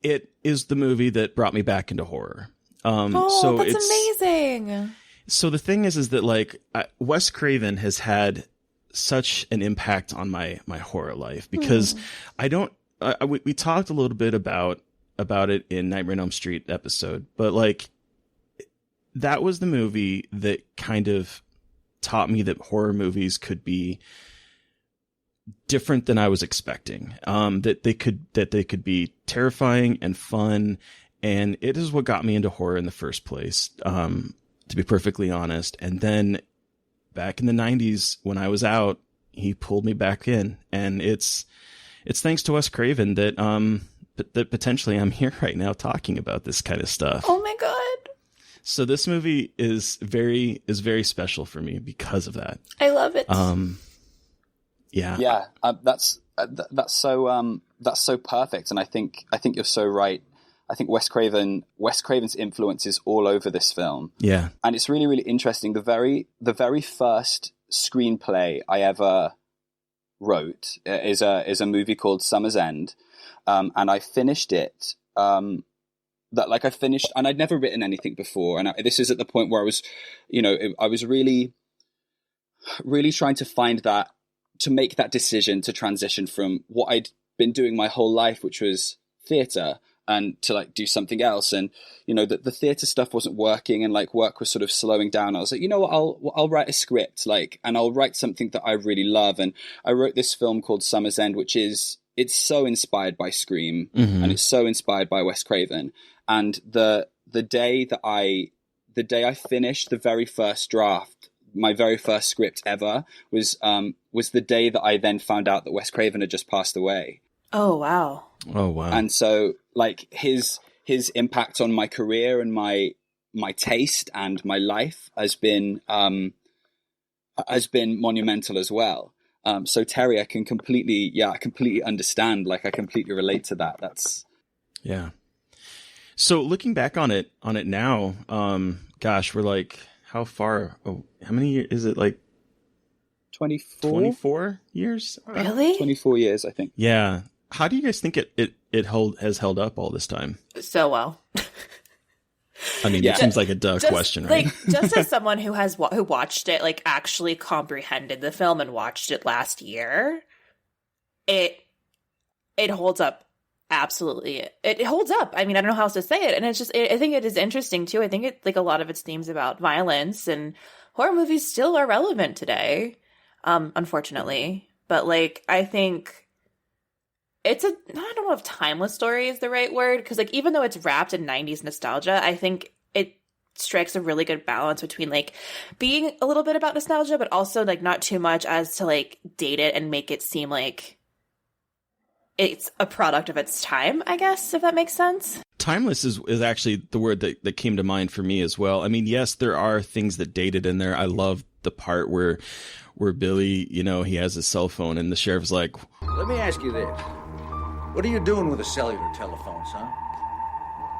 it is the movie that brought me back into horror. So that's amazing. So the thing is that like Wes Craven has had such an impact on my horror life, because we talked a little bit about it in Nightmare on Elm Street episode, but like that was the movie that kind of taught me that horror movies could be different than I was expecting. That they could be terrifying and fun, and it is what got me into horror in the first place. To be perfectly honest, and then back in the 90s when I was out, he pulled me back in, and it's thanks to Wes Craven that that potentially I'm here right now talking about this kind of stuff. Oh my god. So this movie is very special for me because of that. I love it. Yeah. That's so perfect, and I think you're so right. I think Wes Craven's influence is all over this film. Yeah. And it's really, really interesting. The very first screenplay I ever wrote is a movie called Summer's End. And I finished it. And I'd never written anything before. And this is at the point where I was, I was really, really trying to make that decision to transition from what I'd been doing my whole life, which was theater, and to like do something else. And, the theater stuff wasn't working, and like work was sort of slowing down. I was like, you know what, I'll write a script, and I'll write something that I really love. And I wrote this film called Summer's End, it's so inspired by Scream, and it's so inspired by Wes Craven. And the day I finished the very first draft, my very first script ever was the day that I then found out that Wes Craven had just passed away. Oh, wow. Oh, wow. And so like his impact on my career and my taste and my life has been monumental as well. So Terry, I completely understand. Like I completely relate to that. Yeah. So looking back on it now, gosh, we're like, how far? Oh, how many years is it? Like 24 years? Really? 24 years, I think. Yeah. How do you guys think it has held up all this time? So well. I mean, it seems like a duh question, right? Like, just as someone who watched it, like actually comprehended the film and watched it last year, it holds up. Absolutely. It holds up. I mean, I don't know how else to say it. And it's just, I think it is interesting too. I think it, like a lot of its themes about violence and horror movies still are relevant today. Unfortunately, but like, I think I don't know if timeless story is the right word. Cause like, even though it's wrapped in 90s nostalgia, I think it strikes a really good balance between like being a little bit about nostalgia, but also like not too much as to like date it and make it seem like it's a product of its time, I guess, if that makes sense. Timeless is actually the word that came to mind for me as well. I mean, yes, there are things that dated in there. I love the part where Billy, he has his cell phone and the sheriff's like, let me ask you this. What are you doing with a cellular telephone, son?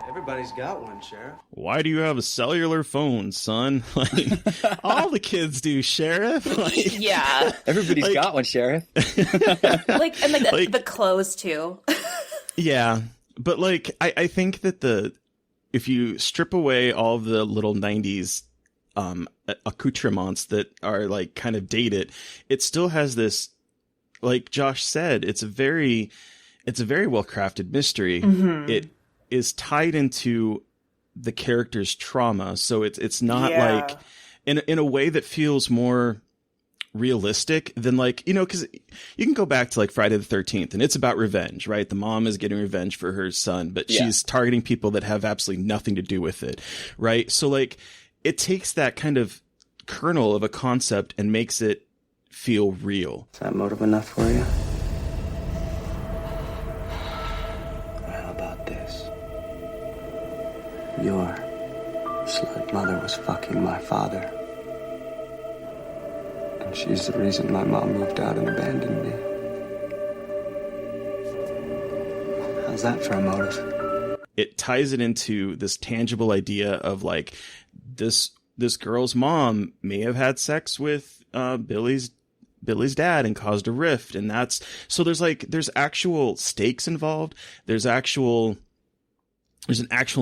Everybody's got one, Sheriff. Why do you have a cellular phone, son? Like, all the kids do, Sheriff. Like, yeah. Everybody's got one, Sheriff. The clothes, too. Yeah. But, like, I think that if you strip away all of the little 90s accoutrements that are, like, kind of dated, it still has this, like Josh said, it's a very well-crafted mystery. Mm-hmm. It is tied into the character's trauma, so it's not like in a way that feels more realistic than like, because you can go back to like Friday the 13th and it's about revenge, right? The mom is getting revenge for her son, but she's targeting people that have absolutely nothing to do with it, right? So like it takes that kind of kernel of a concept and makes it feel real. Is that motive enough for you? Your slut mother was fucking my father. She's the reason my mom moved out and abandoned me. How's that for a motive? It ties it into this tangible idea of like this girl's mom may have had sex with Billy's dad and caused a rift, and there's actual stakes involved. There's an actual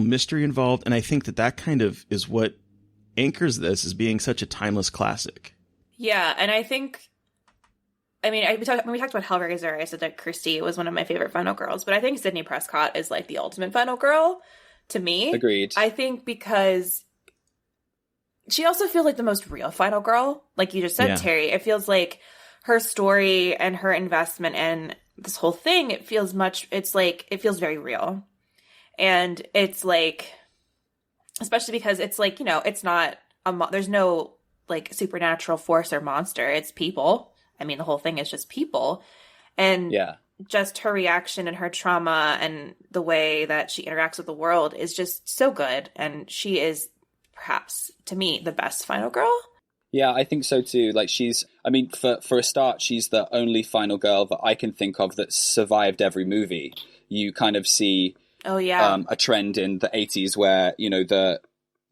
mystery involved, and I think that kind of is what anchors this as being such a timeless classic. Yeah, and I think, when we talked about Hellraiser, I said that Kirsty was one of my favorite final girls, but I think Sidney Prescott is like the ultimate final girl to me. Agreed. I think because she also feels like the most real final girl. Like you just said, Yeah. Terry, it feels like her story and her investment in this whole thing, it feels very real. And it's like, especially because it's like, it's not, there's no like supernatural force or monster. It's people. The whole thing is just people. And just her reaction and her trauma and the way that she interacts with the world is just so good. And she is perhaps, to me, the best final girl. Yeah, I think so too. Like for a start, she's the only final girl that I can think of that survived every movie. You kind of see a trend in the 80s where,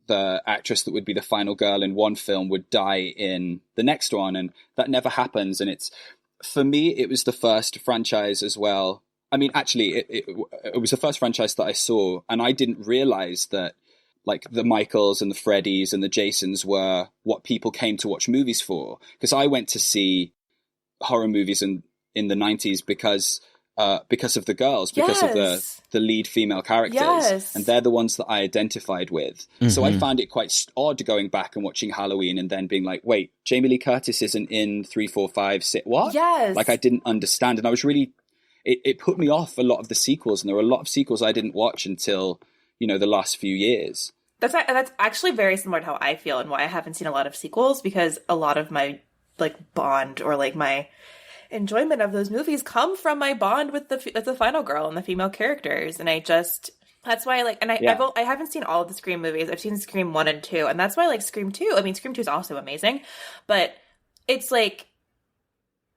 the actress that would be the final girl in one film would die in the next one, and that never happens. And for me, it was the first franchise as well. Actually, it was the first franchise that I saw, and I didn't realize that like the Michaels and the Freddys and the Jasons were what people came to watch movies for. Because I went to see horror movies in the 90s because of the girls, because of the lead female characters, and they're the ones that I identified with. Mm-hmm. So I found it quite odd going back and watching Halloween and then being like, wait, Jamie Lee Curtis isn't in 3, 4, 5, 6, what? Yes. Like I didn't understand, and I was really, it put me off a lot of the sequels, and there were a lot of sequels I didn't watch until, the last few years. That's actually very similar to how I feel and why I haven't seen a lot of sequels, because a lot of my like bond or like my enjoyment of those movies come from my bond with the final girl and the female characters. And that's why I haven't seen all of the Scream movies. I've seen Scream 1 and 2, and that's why I like Scream 2. Scream 2 is also amazing, but it's like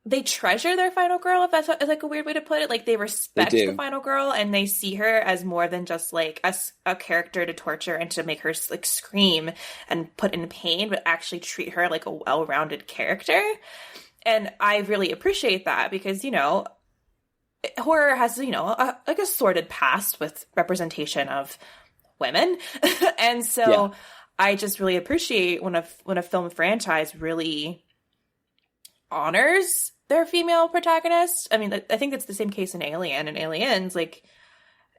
they treasure their final girl, if that's like a weird way to put it. Like they respect the final girl, and they see her as more than just like a character to torture and to make her like scream and put in pain, but actually treat her like a well-rounded character. And I really appreciate that because, horror has, a sordid past with representation of women. And so I just really appreciate when a film franchise really honors their female protagonist. I think that's the same case in Alien and Aliens. Like,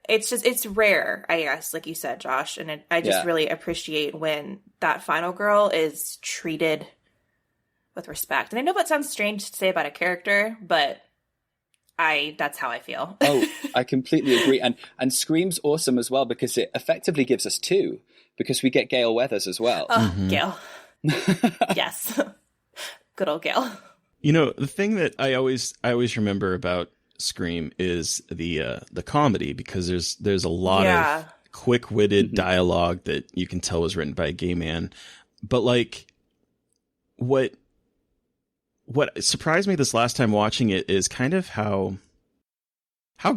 it's rare, I guess, like you said, Josh. And I just really appreciate when that final girl is treated with respect. And I know that sounds strange to say about a character, but that's how I feel. Oh, I completely agree. And Scream's awesome as well because it effectively gives us two, because we get Gale Weathers as well. Oh, Gale. Yes. Good old Gale. The thing that I always remember about Scream is the comedy, because there's a lot of quick-witted dialogue that you can tell was written by a gay man. But like what surprised me this last time watching it is kind of how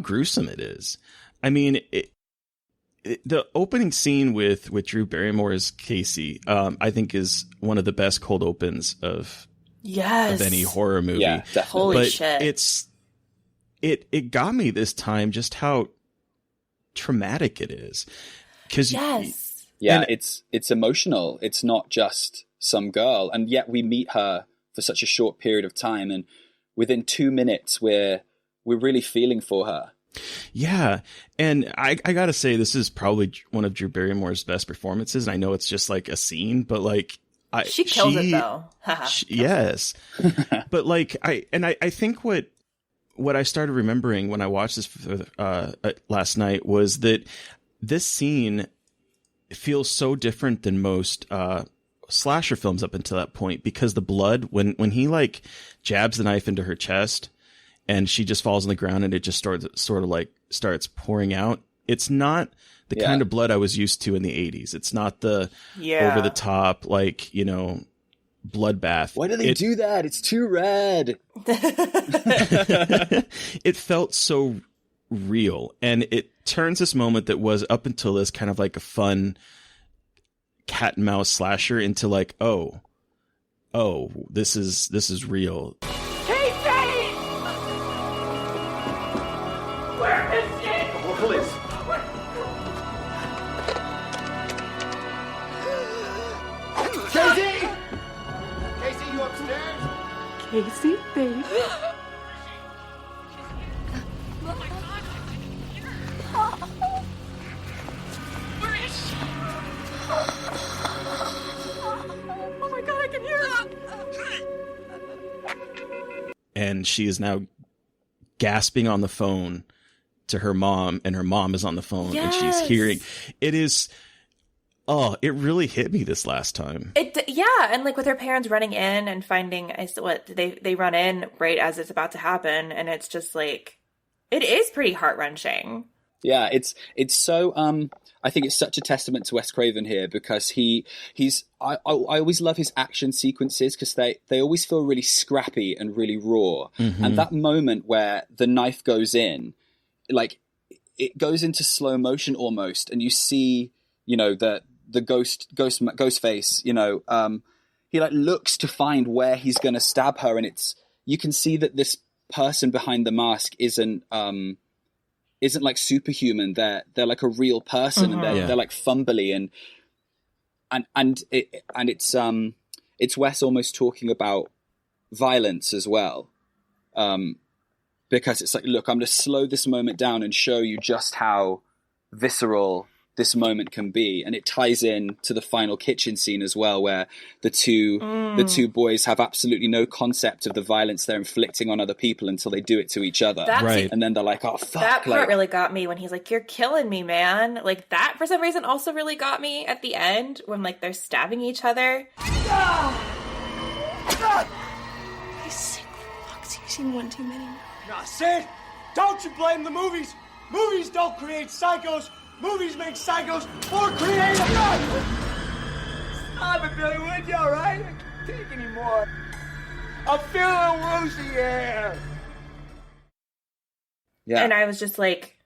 gruesome it is. The opening scene with Drew Barrymore's Casey, I think is one of the best cold opens of any horror movie. Yeah, holy but shit. It got me this time just how traumatic it is. It's emotional. It's not just some girl, and yet we meet her for such a short period of time, and within 2 minutes we're really feeling for her. Yeah, and I gotta say, this is probably one of Drew Barrymore's best performances, and I know it's just like a scene, but like she kills it though. Yes. But like I think what I started remembering when I watched this last night was that this scene feels so different than most slasher films up until that point, because the blood, when he like jabs the knife into her chest and she just falls on the ground and it just starts pouring out, it's not the kind of blood I was used to in the 80s. It's not the over the top, like, bloodbath. Why do they do that? It's too red. It felt so real, and it turns this moment that was up until this kind of like a fun cat and mouse slasher into like, oh, this is real. Casey! Where is she? Well, police. Casey! Casey, you upstairs? Casey, baby. Where is she? Oh my god, I can hear her! And she is now gasping on the phone to her mom, and her mom is on the phone, and she's hearing. It is. Oh, it really hit me this last time. And like with her parents running in and finding they run in right as it's about to happen, and it's just like, it is pretty heart-wrenching. Yeah, it's so I think it's such a testament to Wes Craven here, because I always love his action sequences, because they always feel really scrappy and really raw. Mm-hmm. And that moment where the knife goes in, like it goes into slow motion almost, and you see, you know, the ghost face, you know, he like looks to find where he's going to stab her, and you can see that this person behind the mask isn't like superhuman. They're like a real person, and they're like fumbly, and it's Wes almost talking about violence as well, because it's like, look, I'm going to slow this moment down and show you just how visceral this moment can be. And it ties in to the final kitchen scene as well, where the two boys have absolutely no concept of the violence they're inflicting on other people until they do it to each other. And then they're like, oh fuck. That part really got me when he's like, you're killing me, man. Like that for some reason also really got me at the end when like they're stabbing each other. You sick fucks. You've seen one too many. Now, Sid, don't you blame the movies. Movies don't create psychos. Movies make psychos more creative. Stop it, Billy, would you, all right? I can't take anymore. I'm feeling a little woozy here. Yeah. And I was just like,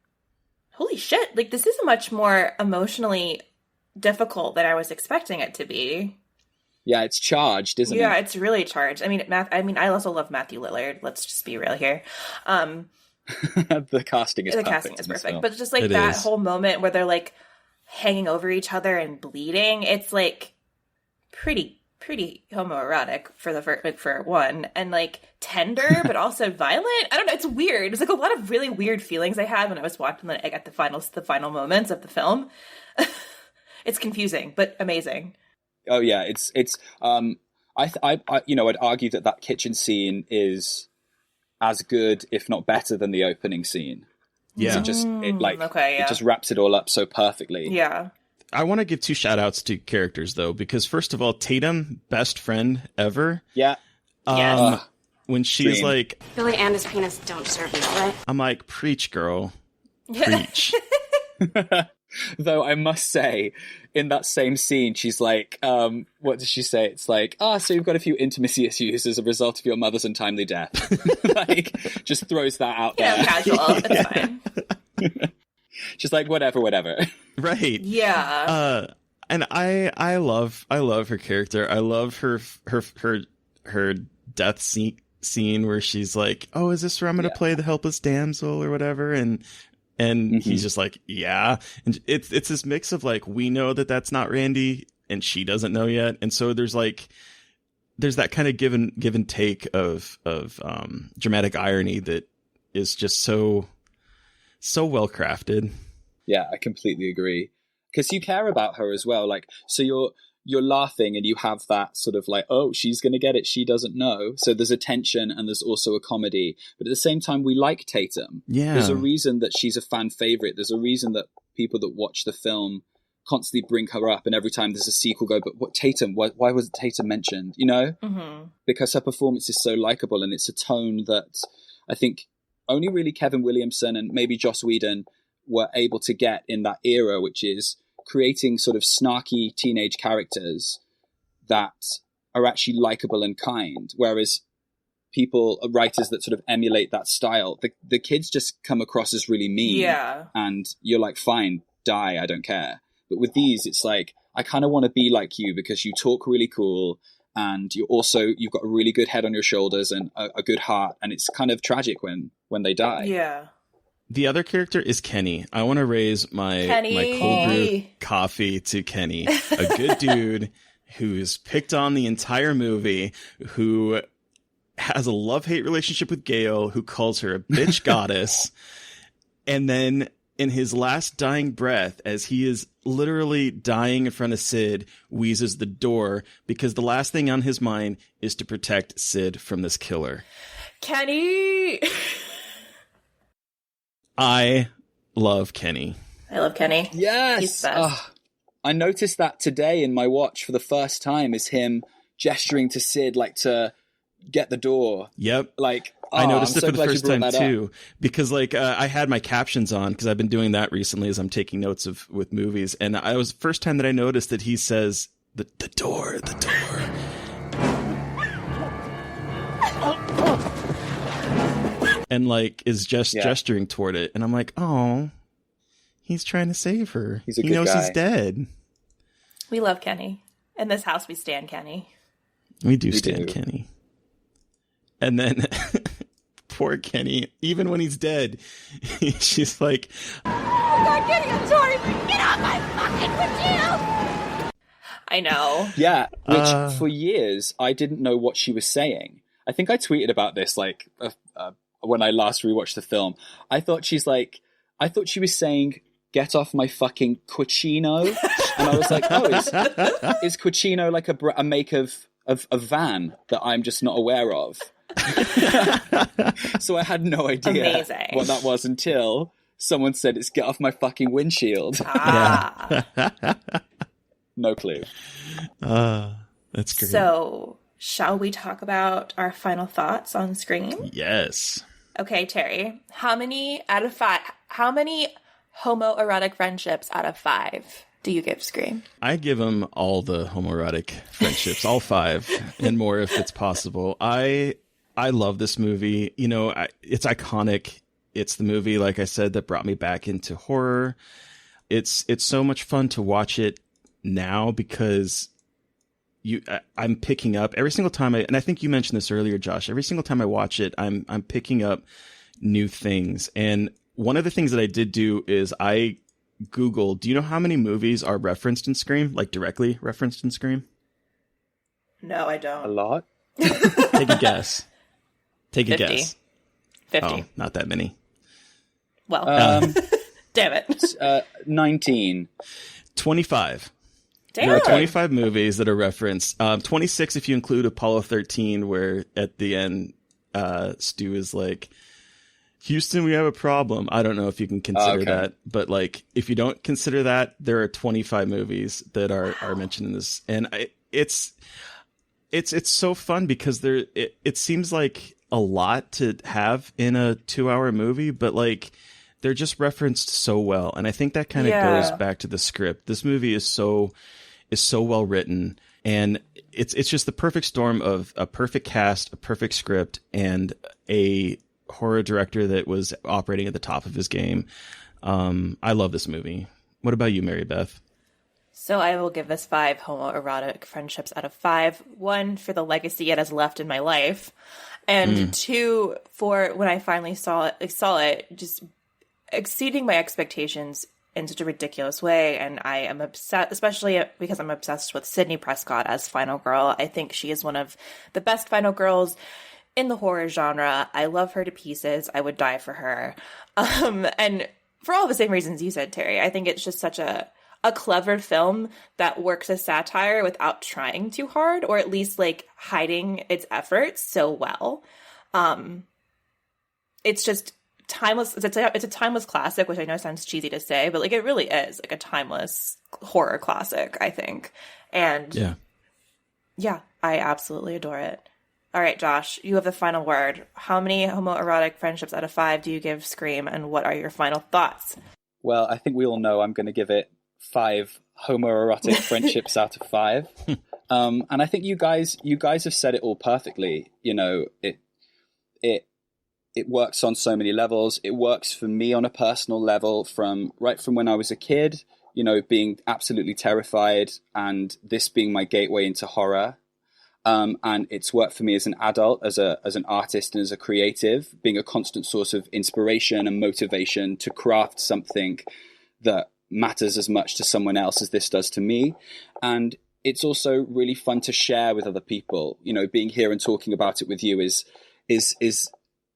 holy shit, like this is much more emotionally difficult than I was expecting it to be. Yeah, it's charged, isn't it? Yeah, it's really charged. I mean, I also love Matthew Lillard. Let's just be real here. The casting is perfect. But just like that whole moment where they're like hanging over each other and bleeding, it's like pretty homoerotic for one, and like tender but also violent. I don't know, it's weird. It's like a lot of really weird feelings I had when I was watching at the final moments of the film. It's confusing but amazing. Oh yeah, it's I I'd argue that kitchen scene is as good, if not better, than the opening scene. Yeah. It just wraps it all up so perfectly. Yeah. I want to give 2 shout outs to characters though, because first of all, Tatum, best friend ever. Yeah. Yes. When she's like, Billy and his penis don't deserve you, right? I'm like, preach, girl. Preach. Though I must say, in that same scene, she's like, what does she say? It's like, so you've got a few intimacy issues as a result of your mother's untimely death. Like, just throws that out there. Casual. It's fine. Just like, whatever. Right. Yeah. And I love her character. I love her death scene where she's like, oh, is this where I'm going to play the helpless damsel or whatever? And he's just like, yeah. And it's this mix of like, we know that that's not Randy and she doesn't know yet. And so there's that kind of give and take of dramatic irony that is just so well crafted. Yeah, I completely agree. Because you care about her as well. Like, so you're laughing and you have that sort of like, oh, she's going to get it. She doesn't know. So there's a tension and there's also a comedy. But at the same time, we like Tatum. Yeah. There's a reason that she's a fan favorite. There's a reason that people that watch the film constantly bring her up. And every time there's a sequel go, but what Tatum, why was Tatum mentioned? You know? Mm-hmm. Because her performance is so likable, and it's a tone that I think only really Kevin Williamson and maybe Joss Whedon were able to get in that era, which is creating sort of snarky teenage characters that are actually likable and kind, whereas writers that sort of emulate that style, the kids just come across as really mean. Yeah. And you're like, fine, die, I don't care. But with these, it's like, I kind of want to be like you because you talk really cool, and you've got a really good head on your shoulders and a good heart, and it's kind of tragic when they die. Yeah. The other character is Kenny. I want to raise my cold brew coffee to Kenny, a good dude who's picked on the entire movie, who has a love-hate relationship with Gale, who calls her a bitch goddess, and then in his last dying breath, as he is literally dying in front of Sid, wheezes the door because the last thing on his mind is to protect Sid from this killer. Kenny! I love Kenny. I love Kenny. Yes! He's the best. I noticed that today in my watch for the first time, is him gesturing to Sid, like, to get the door. Yep. Like, I noticed I'm it so for the glad you first brought time that too, up. because like I had my captions on because I've been doing that recently as I'm taking notes with movies, and I was first time that I noticed that he says the door, and like is just gesturing toward it, and I'm like, oh, he's trying to save her. He's a he good knows guy. he's dead. We love Kenny. In this house, we stand Kenny. We stand Kenny. And then poor Kenny, even when he's dead, she's like, Oh God, Kenny, I'm sorry. Get off my fucking windshield! I know. Yeah, which for years I didn't know what she was saying. I think I tweeted about this like when I last rewatched the film. I thought she was saying, "Get off my fucking cucino," and I was like, "Oh, is cucino like a make of van that I'm just not aware of?" So I had no idea what that was until someone said it's "get off my fucking windshield." No clue. That's great. So, shall we talk about our final thoughts on Scream? Yes. Okay, Terry. How many homoerotic friendships out of 5 do you give Scream? I give him all the homoerotic friendships, all 5 and more if it's possible. I love this movie. You know, it's iconic. It's the movie, like I said, that brought me back into horror. It's so much fun to watch it now because I'm picking up every single time and I think you mentioned this earlier, Josh, every single time I watch it, I'm picking up new things. And one of the things that I did do is I Googled, do you know how many movies are referenced in Scream? Like directly referenced in Scream? No, I don't. A lot? Take a guess. Take 50. a guess. 50. Oh, not that many. Well, damn it. 19. 25. Damn. There are 25 movies that are referenced. 26 if you include Apollo 13, where at the end, Stu is like, Houston, we have a problem. I don't know if you can consider that, but like, if you don't consider that, there are 25 movies that are mentioned in this. And it's so fun because it seems like a lot to have in a 2-hour movie, but like, they're just referenced so well. And I think that kind of goes back to the script. This movie is so well written, and it's just the perfect storm of a perfect cast, a perfect script, and a horror director that was operating at the top of his game. I love this movie. What about you, Mary Beth? So I will give this 5 homoerotic friendships out of 5. 1 for the legacy it has left in my life, and 2 for when I finally saw it just exceeding my expectations in such a ridiculous way. And I am obsessed, especially because I'm obsessed with Sidney Prescott as Final Girl. I think she is one of the best Final Girls in the horror genre. I love her to pieces. I would die for her. And for all the same reasons you said, Terry, I think it's just such a clever film that works as satire without trying too hard, or at least like hiding its efforts so well. It's just timeless. It's a timeless classic, which I know sounds cheesy to say, but like it really is like a timeless horror classic, I think. And yeah, I absolutely adore it. All right, Josh, you have the final word. How many homoerotic friendships out of 5 do you give Scream, and what are your final thoughts? Well, I think we all know I'm going to give it 5 homoerotic friendships out of 5. And I think you guys have said it all perfectly. You know, it works on so many levels. It works for me on a personal level from when I was a kid, you know, being absolutely terrified, and this being my gateway into horror. And it's worked for me as an adult, as an artist and as a creative, being a constant source of inspiration and motivation to craft something that matters as much to someone else as this does to me. And it's also really fun to share with other people. You know, being here and talking about it with you is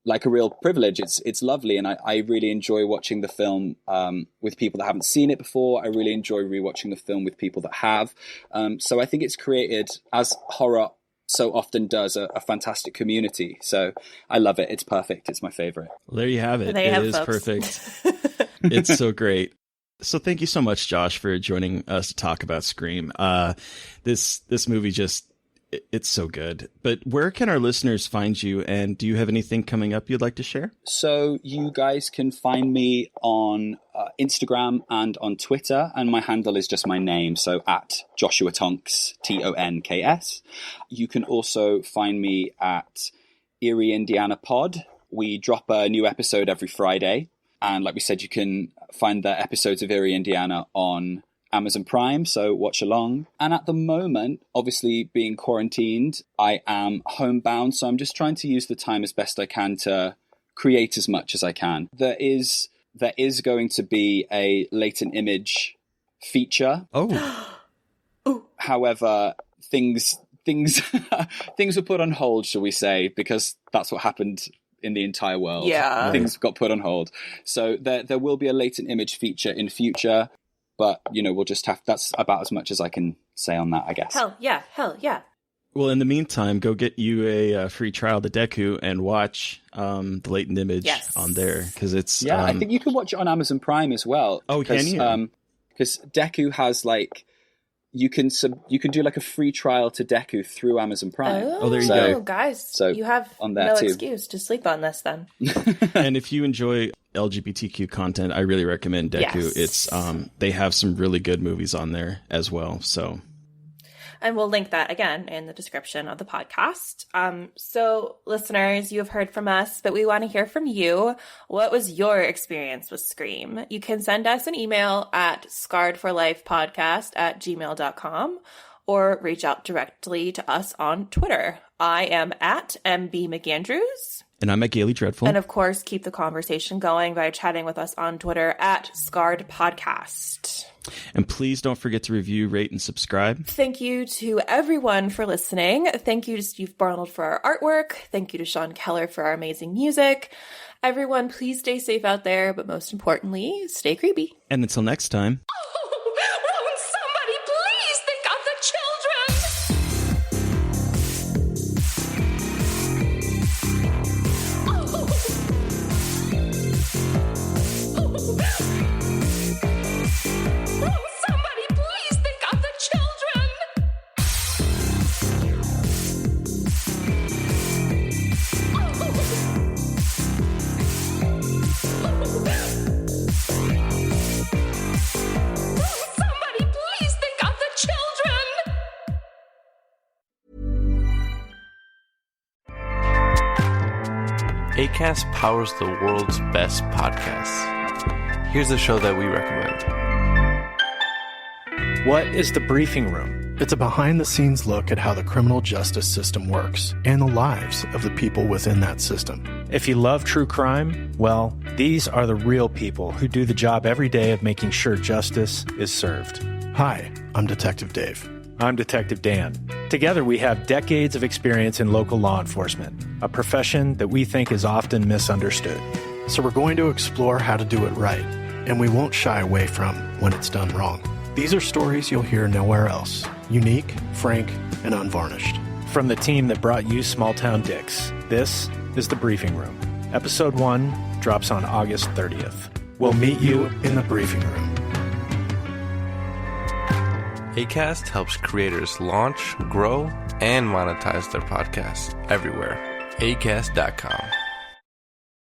like a real privilege. It's lovely, and I really enjoy watching the film with people that haven't seen it before. I really enjoy rewatching the film with people that have. So I think it's created, as horror so often does, a fantastic community. So I love it. It's perfect. It's my favorite. Well, there you have it. It is perfect. It's so great. So thank you so much, Josh, for joining us to talk about Scream. This movie it's so good. But where can our listeners find you, and do you have anything coming up you'd like to share? So you guys can find me on Instagram and on Twitter, and my handle is just my name, so at Joshua Tonks, Tonks. You can also find me at Erie Indiana Pod. We drop a new episode every Friday, and like we said, you can find the episodes of Erie Indiana on Amazon Prime, so watch along. And at the moment, obviously being quarantined, I am homebound, so I'm just trying to use the time as best I can to create as much as I can. There is going to be a latent image feature. Oh. However, things were put on hold, shall we say, because that's what happened in the entire world. Yeah. Things got put on hold. So there will be a latent image feature in future. But, you know, that's about as much as I can say on that, I guess. Hell yeah. Well, in the meantime, go get you a free trial to Deku and watch the latent image on there. Because it's... Yeah, I think you can watch it on Amazon Prime as well. Oh, can you? Because Deku has, like... You can do, like, a free trial to Deku through Amazon Prime. Oh, there you go. Guys, so you have on there no too. excuse to sleep on this, then. And if you enjoy LGBTQ content, I really recommend Deku. Yes. It's they have some really good movies on there as well. So, and we'll link that again in the description of the podcast. So listeners, you have heard from us, but we want to hear from you. What was your experience with Scream? You can send us an email at scarredforlifepodcast@gmail.com or reach out directly to us on Twitter. I am at MB McAndrews. And I'm at Gaily Dreadful. And of course, keep the conversation going by chatting with us on Twitter at Scarred Podcast. And please don't forget to review, rate, and subscribe. Thank you to everyone for listening. Thank you to Steve Barnold for our artwork. Thank you to Sean Keller for our amazing music. Everyone, please stay safe out there, but most importantly, stay creepy. And until next time. Somebody please think of the children! Somebody please think of the children! Somebody please think of the children! Acast powers the world's best podcasts. Here's a show that we recommend. What is The Briefing Room? It's a behind-the-scenes look at how the criminal justice system works and the lives of the people within that system. If you love true crime, well, these are the real people who do the job every day of making sure justice is served. Hi, I'm Detective Dave. I'm Detective Dan. Together we have decades of experience in local law enforcement, a profession that we think is often misunderstood. So we're going to explore how to do it right, and we won't shy away from when it's done wrong. These are stories you'll hear nowhere else. Unique, frank, and unvarnished. From the team that brought you Small Town Dicks, this is The Briefing Room. Episode 1 drops on August 30th. We'll meet you in the briefing room. Acast helps creators launch, grow, and monetize their podcasts everywhere. Acast.com.